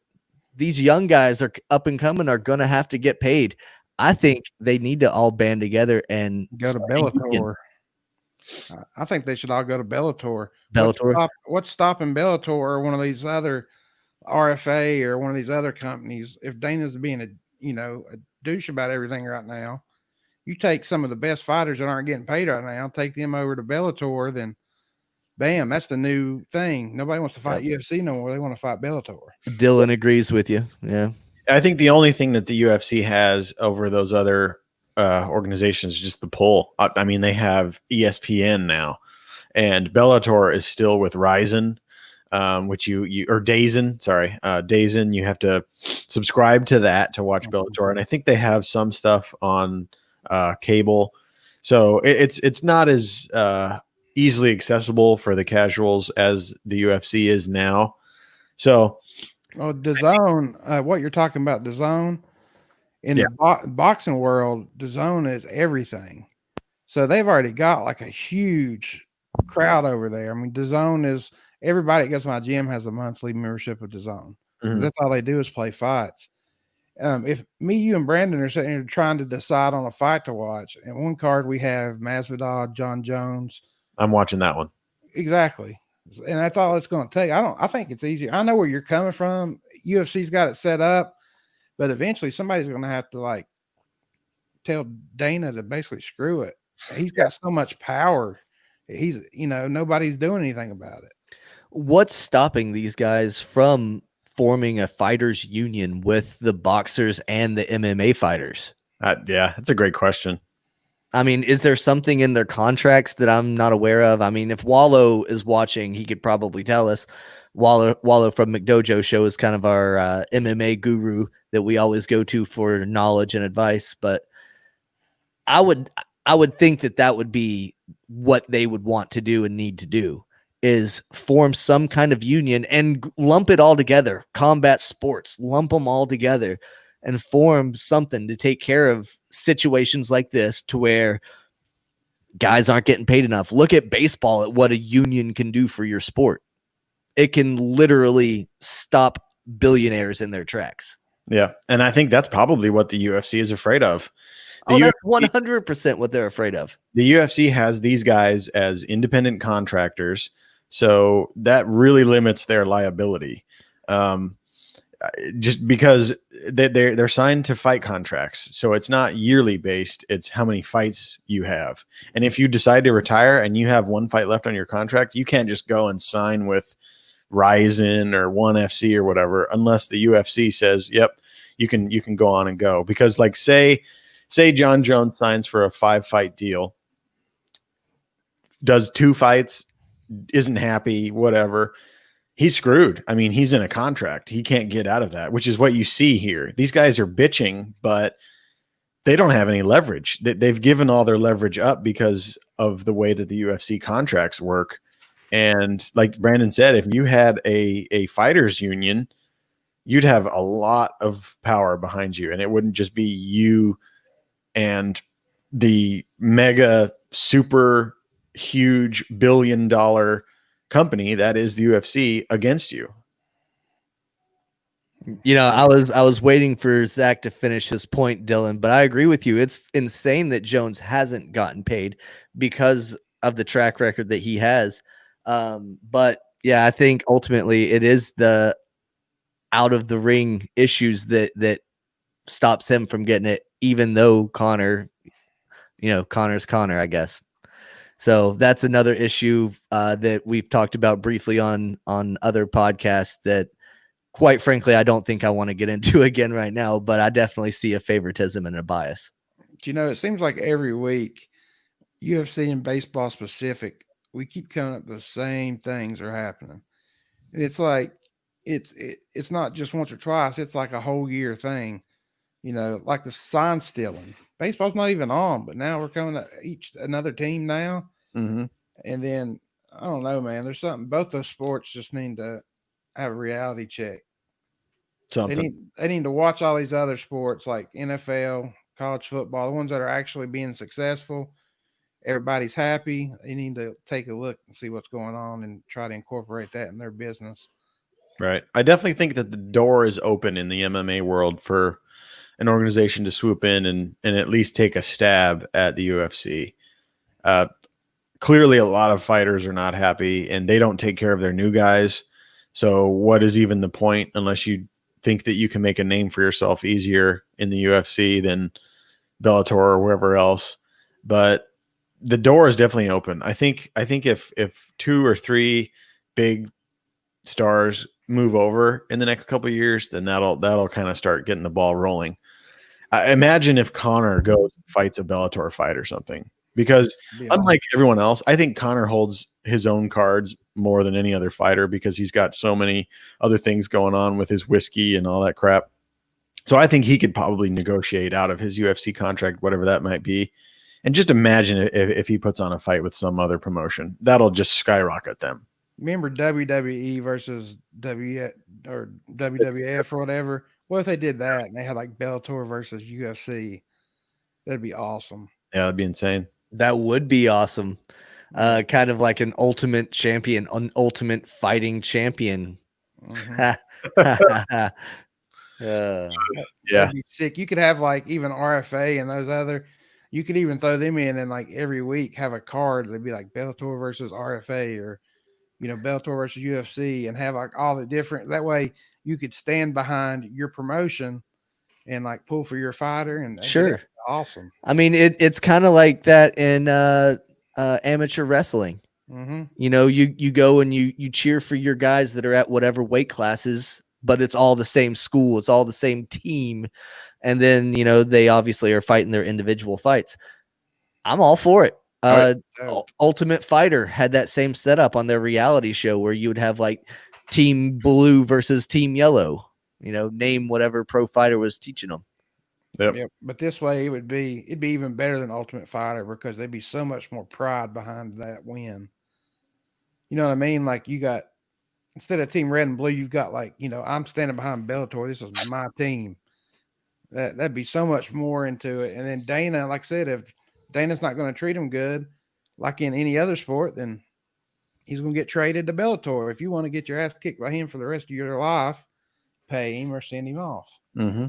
these young guys are up and coming, are going to have to get paid. I think they need to all band together and go to Bellator. I think they should all go to Bellator. What's stopping Bellator or one of these other RFA or one of these other companies? If Dana's being a douche about everything right now, you take some of the best fighters that aren't getting paid right now, take them over to Bellator, then bam, that's the new thing. Nobody wants to fight UFC no more. They want to fight Bellator. Dylan agrees with you. Yeah. I think the only thing that the UFC has over those other organizations is just the pull. I mean, they have ESPN now, and Bellator is still with Ryzen, which or DAZN. Sorry, DAZN. You have to subscribe to that to watch Bellator, and I think they have some stuff on cable, so it's not as easily accessible for the casuals as the UFC is now. So. Oh, DAZN, what you're talking about, DAZN, in the boxing world, DAZN is everything. So they've already got like a huge crowd over there. I mean, DAZN is, everybody that goes to my gym has a monthly membership of DAZN. Mm-hmm. That's all they do is play fights. If me, you, and Brandon are sitting here trying to decide on a fight to watch, and one card we have Masvidal, John Jones. I'm watching that one. Exactly. And that's all it's going to take. I think it's easier. I know where you're coming from. UFC's got it set up, but eventually somebody's going to have to tell Dana to basically screw it. He's got so much power. He's, nobody's doing anything about it. What's stopping these guys from forming a fighters union with the boxers and the MMA fighters? Yeah, that's a great question. I mean, is there something in their contracts that I'm not aware of? I mean, if Wallow is watching, he could probably tell us. Wallow from McDojo Show is kind of our MMA guru that we always go to for knowledge and advice. But I would think that would be what they would want to do and need to do, is form some kind of union and lump it all together. Combat sports, lump them all together and form something to take care of situations like this, to where guys aren't getting paid enough. Look at baseball, at what a union can do for your sport. It can literally stop billionaires in their tracks. Yeah. And I think that's probably what the UFC is afraid of. That's 100% what they're afraid of. The UFC has these guys as independent contractors, so that really limits their liability. Just because they're signed to fight contracts. So it's not yearly based. It's how many fights you have. And if you decide to retire and you have one fight left on your contract, you can't just go and sign with Ryzen or ONE FC or whatever, unless the UFC says, yep, you can go on and go. Because say John Jones signs for a 5-fight deal, does 2 fights, isn't happy, whatever, he's screwed. I mean, he's in a contract. He can't get out of that, which is what you see here. These guys are bitching, but they don't have any leverage. They've given all their leverage up because of the way that the UFC contracts work. And like Brandon said, if you had a fighters union, you'd have a lot of power behind you. And it wouldn't just be you and the mega super huge $1 billion company that is the UFC against you. I was waiting for Zach to finish his point, Dylan, but I agree with you. It's insane that Jones hasn't gotten paid because of the track record that he has. But yeah, I think ultimately it is the out of the ring issues that stops him from getting it, even though Connor's Connor, I guess. So that's another issue that we've talked about briefly on other podcasts that, quite frankly, I don't think I want to get into again right now, but I definitely see a favoritism and a bias. It seems like every week, UFC and baseball specific, we keep coming up with the same things are happening. And it's like it's not just once or twice, it's like a whole year thing. Like the sign stealing. Baseball's not even on, but now we're coming to another team now. Mm-hmm. And then I don't know, man. There's something. Both those sports just need to have a reality check. They need to watch all these other sports like NFL, college football, the ones that are actually being successful. Everybody's happy. They need to take a look and see what's going on and try to incorporate that in their business. Right. I definitely think that the door is open in the MMA world for an organization to swoop in and at least take a stab at the UFC. Clearly, a lot of fighters are not happy and they don't take care of their new guys. So what is even the point unless you think that you can make a name for yourself easier in the UFC than Bellator or wherever else? But the door is definitely open. I think if 2 or 3 big stars move over in the next couple of years, then that'll kind of start getting the ball rolling. Imagine if Conor goes and fights a Bellator fight or something, because unlike everyone else, I think Conor holds his own cards more than any other fighter because he's got so many other things going on with his whiskey and all that crap. So I think he could probably negotiate out of his UFC contract, whatever that might be. And just imagine if he puts on a fight with some other promotion, that'll just skyrocket them. Remember WWE versus or WWF or whatever? What if they did that and they had like Bellator versus UFC? That'd be awesome. Yeah, that'd be insane. That would be awesome. Kind of like an ultimate champion, an ultimate fighting champion. Mm-hmm. Yeah. That'd be sick. You could have like even RFA and those other. You could even throw them in and like every week have a card that'd be like Bellator versus RFA or Bellator versus UFC and have like all the different. That way you could stand behind your promotion and like pull for your fighter. And sure, awesome. I mean, it's kind of like that in amateur wrestling. Mm-hmm. You go and you cheer for your guys that are at whatever weight classes, but it's all the same school, it's all the same team, and then they obviously are fighting their individual fights. I'm all for it. Ultimate Fighter had that same setup on their reality show where you would have like Team Blue versus Team Yellow. Name whatever pro fighter was teaching them. Yep. But this way it'd be even better than Ultimate Fighter because there'd be so much more pride behind that win. You know what I mean? Like you got, instead of Team Red and Blue, you've got like, I'm standing behind Bellator. This is my team. That'd be so much more into it. And then Dana, like I said, if Dana's not going to treat him good, like in any other sport, then he's going to get traded to Bellator. If you want to get your ass kicked by him for the rest of your life, pay him or send him off. Mm-hmm.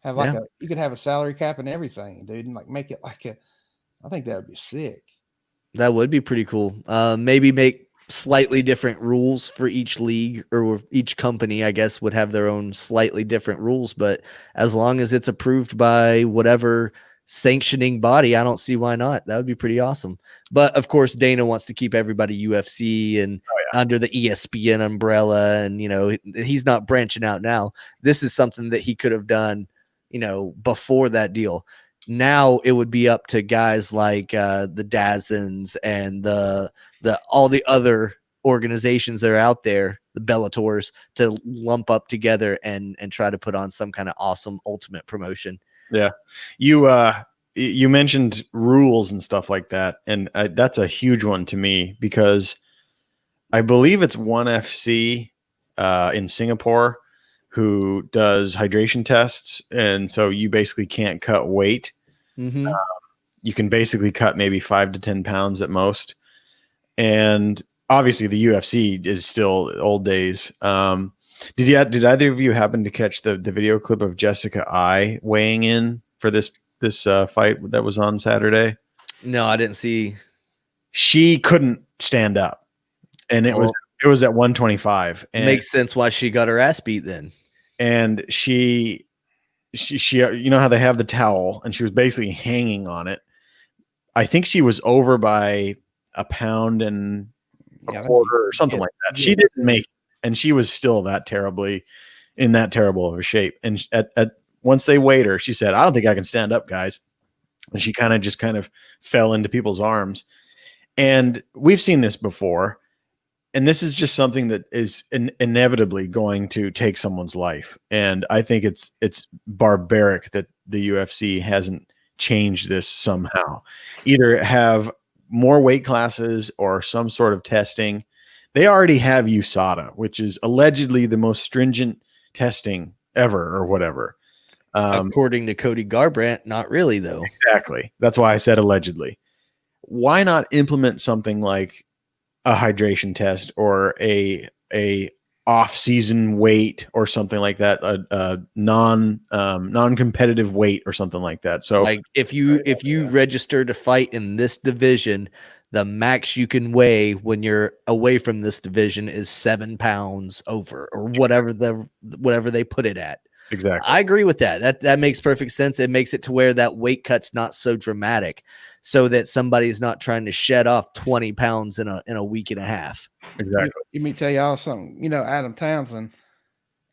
Have like you could have a salary cap and everything, dude, and like make it like I think that would be sick. That would be pretty cool. Maybe make slightly different rules for each league, or each company, I guess, would have their own slightly different rules. But as long as it's approved by whatever sanctioning body, I don't see why not. That would be pretty awesome. But of course, Dana wants to keep everybody UFC and under the ESPN umbrella, and he's not branching out now. This is something that he could have done, before that deal. Now it would be up to guys like the Dazens and the all the other organizations that are out there, the Bellators, to lump up together and try to put on some kind of awesome ultimate promotion. Yeah. You mentioned rules and stuff like that. And that's a huge one to me because I believe it's ONE FC in Singapore who does hydration tests. And so you basically can't cut weight. Mm-hmm. You can basically cut maybe 5 to 10 pounds at most. And obviously the UFC is still old days. Did either of you happen to catch the video clip of Jessica I weighing in for this fight that was on Saturday? No, I didn't see. She couldn't stand up, and it was at 125. And makes sense why she got her ass beat then. And she how they have the towel, and she was basically hanging on it. I think she was over by a pound and a quarter or something like that. She didn't make it, and she was still that terrible of a shape. And at once they weighed her, she said, "I don't think I can stand up, guys." And she kind of fell into people's arms. And we've seen this before. And this is just something that is inevitably going to take someone's life. And I think it's barbaric that the UFC hasn't changed this somehow. Either have more weight classes or some sort of testing. They already have USADA, which is allegedly the most stringent testing ever or whatever. According to Cody Garbrandt, not really, though. Exactly. That's why I said allegedly. Why not implement something like a hydration test or a off-season weight or something like that, a non-competitive weight or something like that? So, like if you register to fight in this division, the max you can weigh when you're away from this division is 7 pounds over, or whatever they put it at. Exactly. I agree with that. That makes perfect sense. It makes it to where that weight cut's not so dramatic, so that somebody's not trying to shed off 20 pounds in a week and a half. Exactly. Let me tell y'all something. You know, Adam Townsend,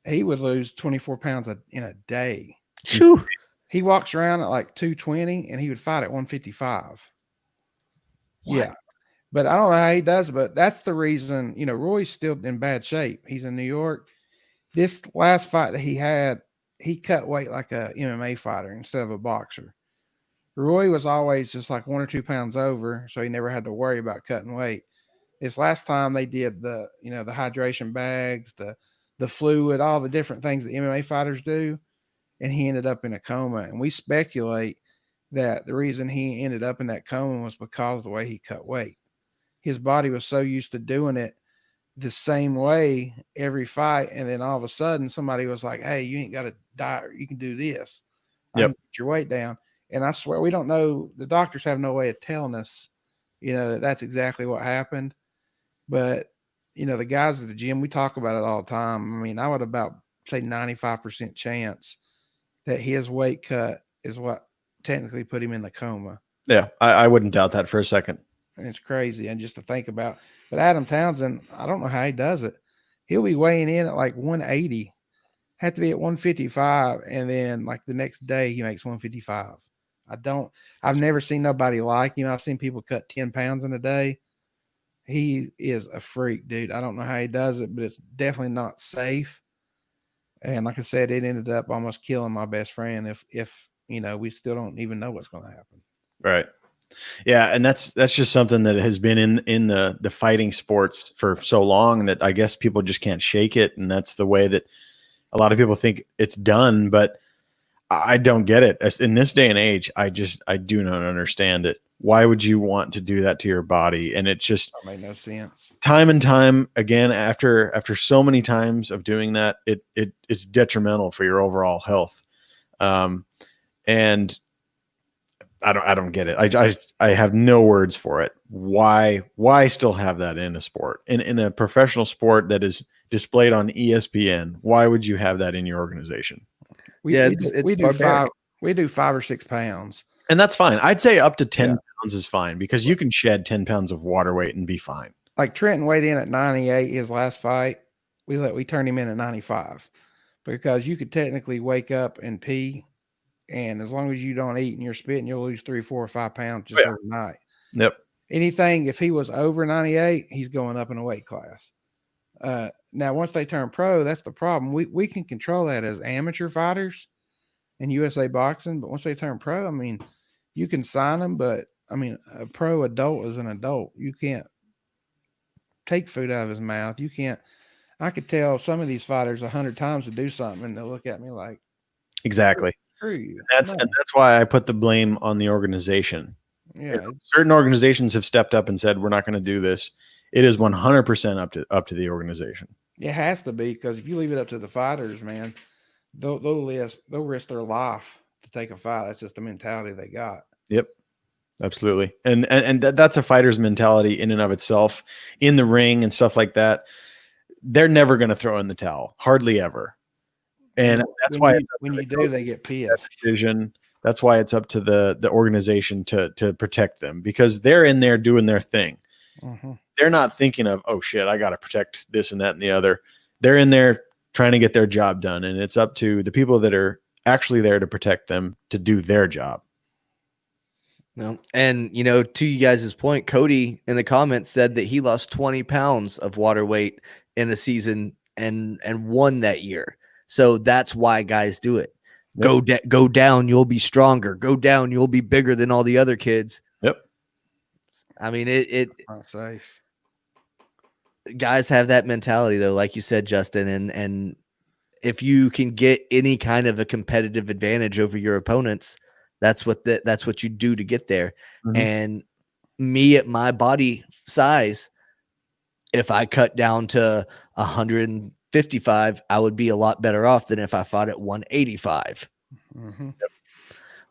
he would lose 24 pounds in a day. Shoo. He walks around at like 220 and he would fight at 155. What? Yeah. But I don't know how he does it, but that's the reason, you know, Roy's still in bad shape. He's in New York. This last fight that he had, he cut weight like a MMA fighter instead of a boxer. Roy was always just like 1 or 2 pounds over, so he never had to worry about cutting weight. This last time they did the hydration bags, the fluid, all the different things that MMA fighters do, and he ended up in a coma. And we speculate that the reason he ended up in that coma was because of the way he cut weight. His body was so used to doing it the same way every fight, and then all of a sudden somebody was like, "Hey, you ain't got to diet, you can do this. Yep. Get your weight down." And I swear we don't know, the doctors have no way of telling us, that's exactly what happened. But the guys at the gym, we talk about it all the time. I mean, I would about say 95% chance that his weight cut is what technically put him in the coma. Yeah, I wouldn't doubt that for a second. And it's crazy. And just to think about, but Adam Townsend, I don't know how he does it. He'll be weighing in at like 180, have to be at 155. And then like the next day he makes 155. I've never seen nobody like him. I've seen people cut 10 pounds in a day. He is a freak, dude. I don't know how he does it, but it's definitely not safe. And like I said, it ended up almost killing my best friend if we still don't even know what's going to happen. Right. Yeah, and that's just something that has been in the fighting sports for so long that I guess people just can't shake it, and that's the way that a lot of people think it's done, but I don't get it. In this day and age, I do not understand it. Why would you want to do that to your body? And it just made no sense. Time and time again, after so many times of doing that, it's detrimental for your overall health. And I don't get it. I have no words for it. Why still have that in a sport? In a professional sport that is displayed on ESPN, why would you have that in your organization? We do 5 or 6 pounds. And that's fine. I'd say up to 10 pounds is fine, because you can shed 10 pounds of water weight and be fine. Like Trenton weighed in at 98 his last fight. We turned him in at 95 because you could technically wake up and pee, and as long as you don't eat and you're spitting, you'll lose 3, 4, or 5 pounds just overnight. Yep. Anything, if he was over 98, he's going up in a weight class. Now, once they turn pro, that's the problem. We can control that as amateur fighters in USA Boxing, but once they turn pro, I mean, you can sign them, but I mean, a pro adult is an adult. You can't take food out of his mouth. You can't. I could tell some of these fighters 100 times to do something, and they'll look at me like, exactly. Screw you. And that's why I put the blame on the organization. Yeah, certain organizations have stepped up and said, we're not going to do this. It is 100% up to the organization. It has to be, because if you leave it up to the fighters, man, they'll risk their life to take a fight. That's just the mentality they got. Yep, absolutely. And that's a fighter's mentality in and of itself. In the ring and stuff like that, they're never going to throw in the towel, hardly ever. And that's why when you do, they get pissed. Decision That's why it's up to the organization to protect them, because they're in there doing their thing. Mm-hmm. They're not thinking of, oh shit, I got to protect this and that and the other. They're in there trying to get their job done. And it's up to the people that are actually there to protect them to do their job. No. And, to you guys' point, Cody in the comments said that he lost 20 pounds of water weight in a season and won that year. So that's why guys do it. Yep. Go down, you'll be stronger. Go down, you'll be bigger than all the other kids. Yep. I mean, it not safe. Guys have that mentality though, like you said, Justin, and if you can get any kind of a competitive advantage over your opponents, that's what you do to get there. Mm-hmm. And me at my body size, if I cut down to 155, I would be a lot better off than if I fought at 185. Mm-hmm. Yep.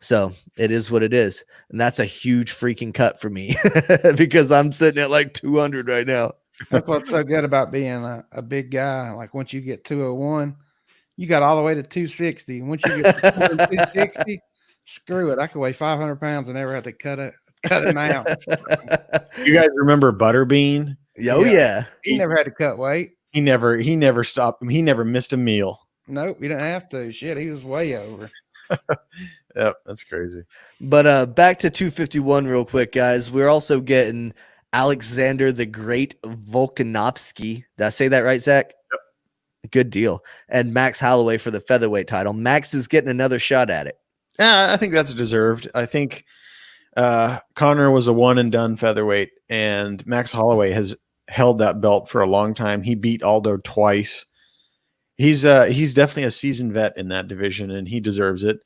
So it is what it is. And that's a huge freaking cut for me because I'm sitting at like 200 right now. That's what's so good about being a big guy. Like once you get 201, you got all the way to 260. Once you get to 260, screw it. I could weigh 500 pounds and never have to cut an ounce. You guys remember Butterbean? Oh yeah. He never had to cut weight. He never stopped. He never missed a meal. Nope, he didn't have to. Shit, he was way over. Yep, that's crazy. But back to 251 real quick, guys. We're also getting Alexander the Great Volkanovski. Did I say that right, Zach? Yep. Good deal. And Max Holloway for the featherweight title. Max is getting another shot at it. Yeah, I think that's deserved. I think Connor was a one and done featherweight, and Max Holloway has held that belt for a long time. He beat Aldo twice. He's definitely a seasoned vet in that division, and he deserves it.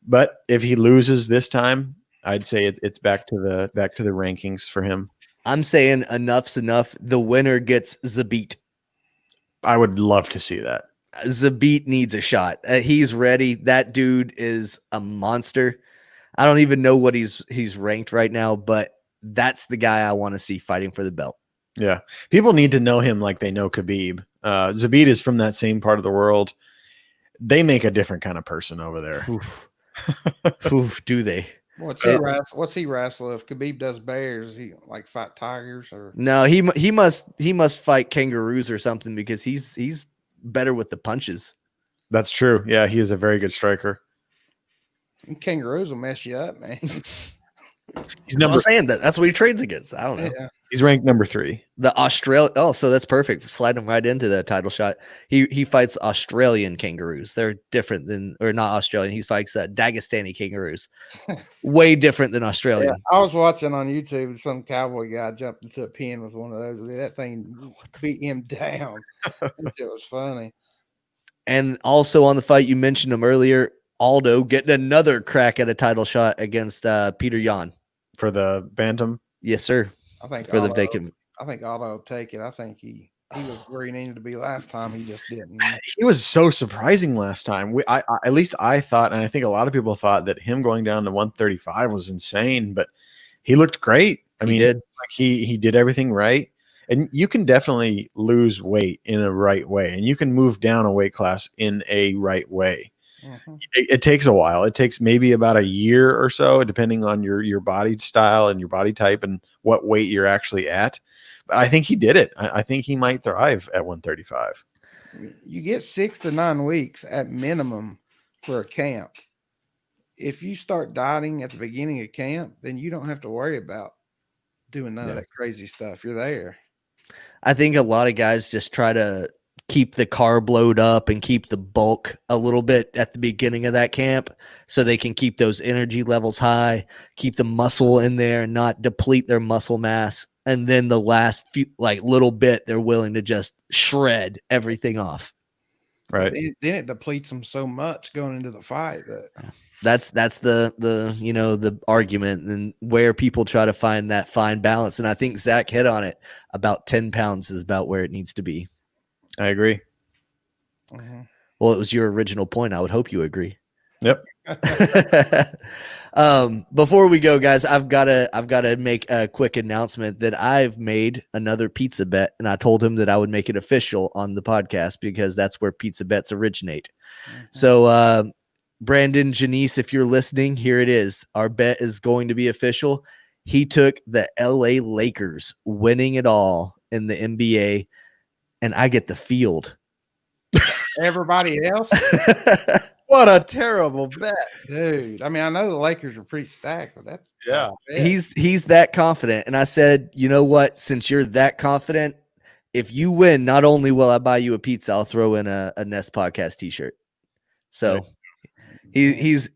But if he loses this time, I'd say it's back to the rankings for him. I'm saying enough's enough. The winner gets Zabit. I would love to see that. Zabit needs a shot. He's ready. That dude is a monster. I don't even know what he's ranked right now, but that's the guy I want to see fighting for the belt. Yeah. People need to know him like they know Khabib. Zabit is from that same part of the world. They make a different kind of person over there. Oof. Oof, do they? What's he wrestle? If Khabib does bears, he like fight tigers or no? He must fight kangaroos or something because he's better with the punches. That's true. Yeah, he is a very good striker. And kangaroos will mess you up, man. He's number. I'm saying that's what he trades against. I don't know. Yeah. He's ranked number 3. The Australia. Oh, so that's perfect. Slide him right into the title shot. He fights Australian kangaroos. They're different than, or not Australian. He fights Dagestani kangaroos. Way different than Australian. Yeah, I was watching on YouTube. Some cowboy guy jumped into a pen with one of those. That thing beat him down. It was funny. And also on the fight, you mentioned him earlier. Aldo getting another crack at a title shot against Peter Yan for the bantam. Yes, sir. I think for the vacant. I think Aldo will take it. I think he was where he needed to be last time. He just didn't. He was so surprising last time. At least I thought, and I think a lot of people thought that him going down to 135 was insane, but he looked great. I mean, he did everything right. And you can definitely lose weight in a right way, and you can move down a weight class in a right way. Mm-hmm. It takes a while. It takes maybe about a year or so, depending on your body style and your body type and what weight you're actually at. But I think he did it. I think he might thrive at 135. You get 6 to 9 weeks at minimum for a camp. If you start dieting at the beginning of camp, then you don't have to worry about doing none of that crazy stuff. You're there. I think a lot of guys just try to keep the carb load up and keep the bulk a little bit at the beginning of that camp so they can keep those energy levels high, keep the muscle in there and not deplete their muscle mass. And then the last few, little bit, they're willing to just shred everything off. Right. Then it depletes them so much going into the fight that that's the argument and where people try to find that fine balance. And I think Zach hit on it. About 10 pounds is about where it needs to be. I agree. Mm-hmm. Well, it was your original point. I would hope you agree. Yep. Before we go, guys, I've got to make a quick announcement that I've made another pizza bet, and I told him that I would make it official on the podcast because that's where pizza bets originate. Mm-hmm. So Brandon, Janice, if you're listening, here it is. Our bet is going to be official. He took the LA Lakers winning it all in the NBA, and I get the field. Everybody else, What a terrible bet. dude. I mean, I know the Lakers are pretty stacked, but that's Yeah. He's that confident. And I said, you know what? Since you're that confident, if you win, not only will I buy you a pizza, I'll throw in a Nest Podcast t-shirt. So he's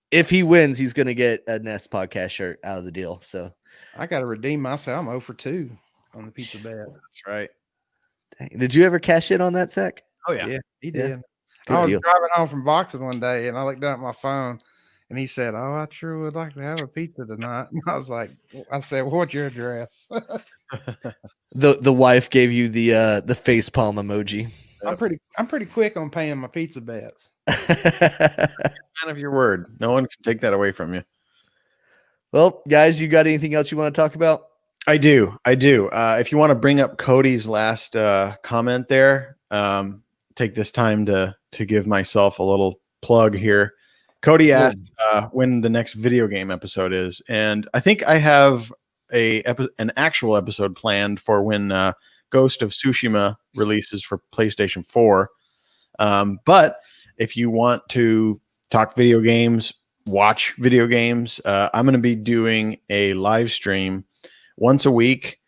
if he wins, he's gonna get a Nest Podcast shirt out of the deal. So I got to redeem myself. I'm 0 for 2 on the pizza bet. That's right. dang, did you ever cash in on that, Zach? Oh yeah. Yeah, he Yeah. did. Good I was deal. driving home from boxing one day, and I looked down at my phone, and he said, "Oh, I sure would like to have a pizza tonight." And I said, well, "What's your address?" The wife gave you the face palm emoji. I'm pretty quick on paying my pizza bets. Man of your word. No one can take that away from you. Well, guys, you got anything else you want to talk about? I do. If you want to bring up Cody's last comment there, take this time to give myself a little plug here. Cody asked when the next video game episode is, and I think I have an actual episode planned for when Ghost of Tsushima releases for PlayStation 4. But if you want to talk video games, watch video games, I'm going to be doing a live stream once a week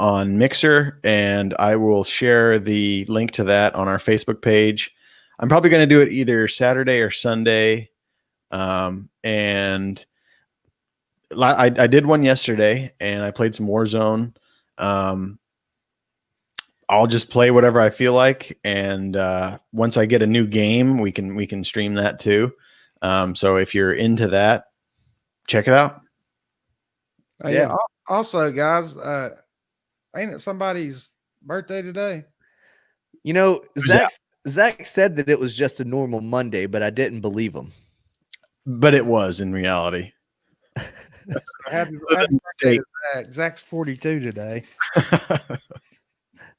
on Mixer, and I will share the link to that on our Facebook page. I'm probably going to do it either Saturday or Sunday. And I did one yesterday, and I played some Warzone. I'll just play whatever I feel like, and once I get a new game, we can stream that too. So if you're into that, check it out. Yeah. Also, guys, ain't it somebody's birthday today? You know, Who's that? Zach said that it was just a normal Monday, but I didn't believe him. But it was in reality. Happy birthday to Zach. Zach's 42 today.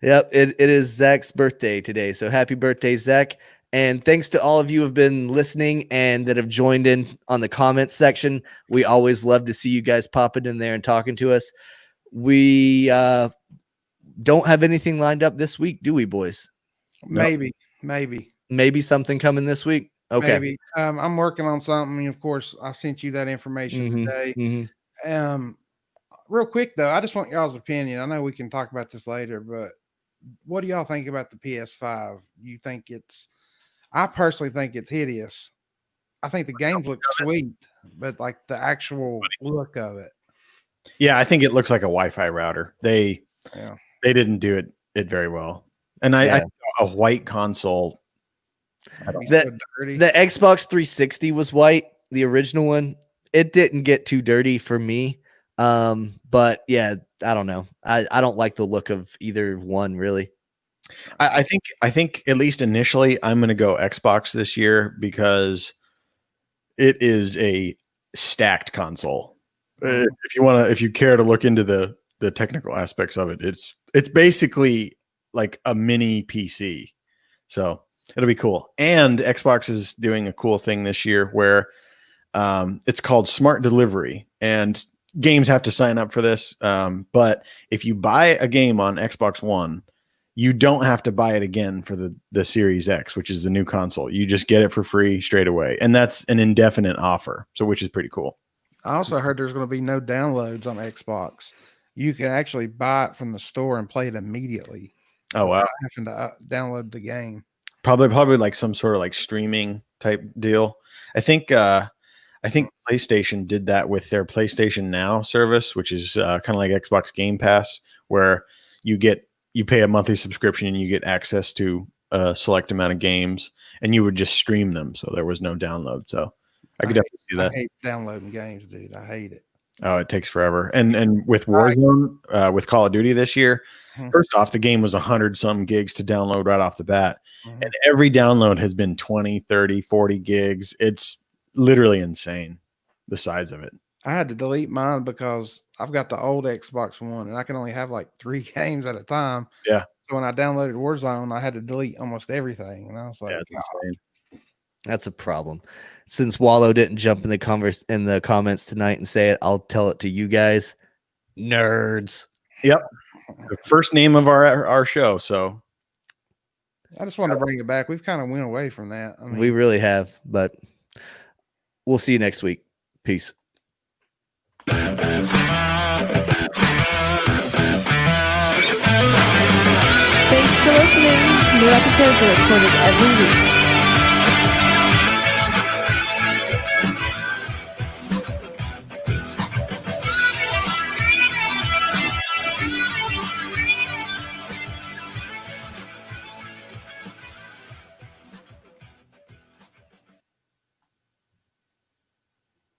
Yep, it is Zach's birthday today. So happy birthday, Zach. And thanks to all of you who have been listening and that have joined in on the comments section. We always love to see you guys popping in there and talking to us. We don't have anything lined up this week, do we, boys? Maybe Something coming this week. Okay. Maybe. I'm working on something. Of course, I sent you that information today. Real quick though, I just want y'all's opinion. I know we can talk about this later, but what do y'all think about the PS5? You think I personally think it's hideous. I think the games look sweet, but like the actual look of it. Yeah, I think it looks like a Wi-Fi router. They didn't do it very well. And I a white console. The Xbox 360 was white, the original one. It didn't get too dirty for me. But yeah, I don't know. I don't like the look of either one really. I think at least initially I'm going to go Xbox this year because it is a stacked console. If you care to look into the technical aspects of it, it's basically like a mini PC. So it'll be cool. And Xbox is doing a cool thing this year where it's called Smart Delivery, and games have to sign up for this. But if you buy a game on Xbox One, you don't have to buy it again for the Series X, which is the new console. You just get it for free straight away. And that's an indefinite offer, which is pretty cool. I also heard there's going to be no downloads on Xbox. You can actually buy it from the store and play it immediately. Oh, wow. Having to download the game. Probably like some sort of like streaming type deal. I think PlayStation did that with their PlayStation Now service, which is kind of like Xbox Game Pass, where you pay a monthly subscription and you get access to a select amount of games, and you would just stream them, so there was no download. So I could definitely see that. I hate downloading games, dude. I hate it. Oh, it takes forever. And with Warzone, with Call of Duty this year, first off, the game was 100-some gigs to download right off the bat. And every download has been 20, 30, 40 gigs. It's literally insane, the size of it. I had to delete mine because I've got the old Xbox One, and I can only have like 3 games at a time. Yeah. So when I downloaded Warzone, I had to delete almost everything. And I was like, yeah, it's insane. That's a problem. Since Wallow didn't jump in the comments tonight and say it, I'll tell it to you guys. Nerds. Yep. The first name of our show. So I just wanted to bring it back. We've kind of went away from that. I mean, We really have, but we'll see you next week. Peace. Thanks for listening. New episodes are recorded every week.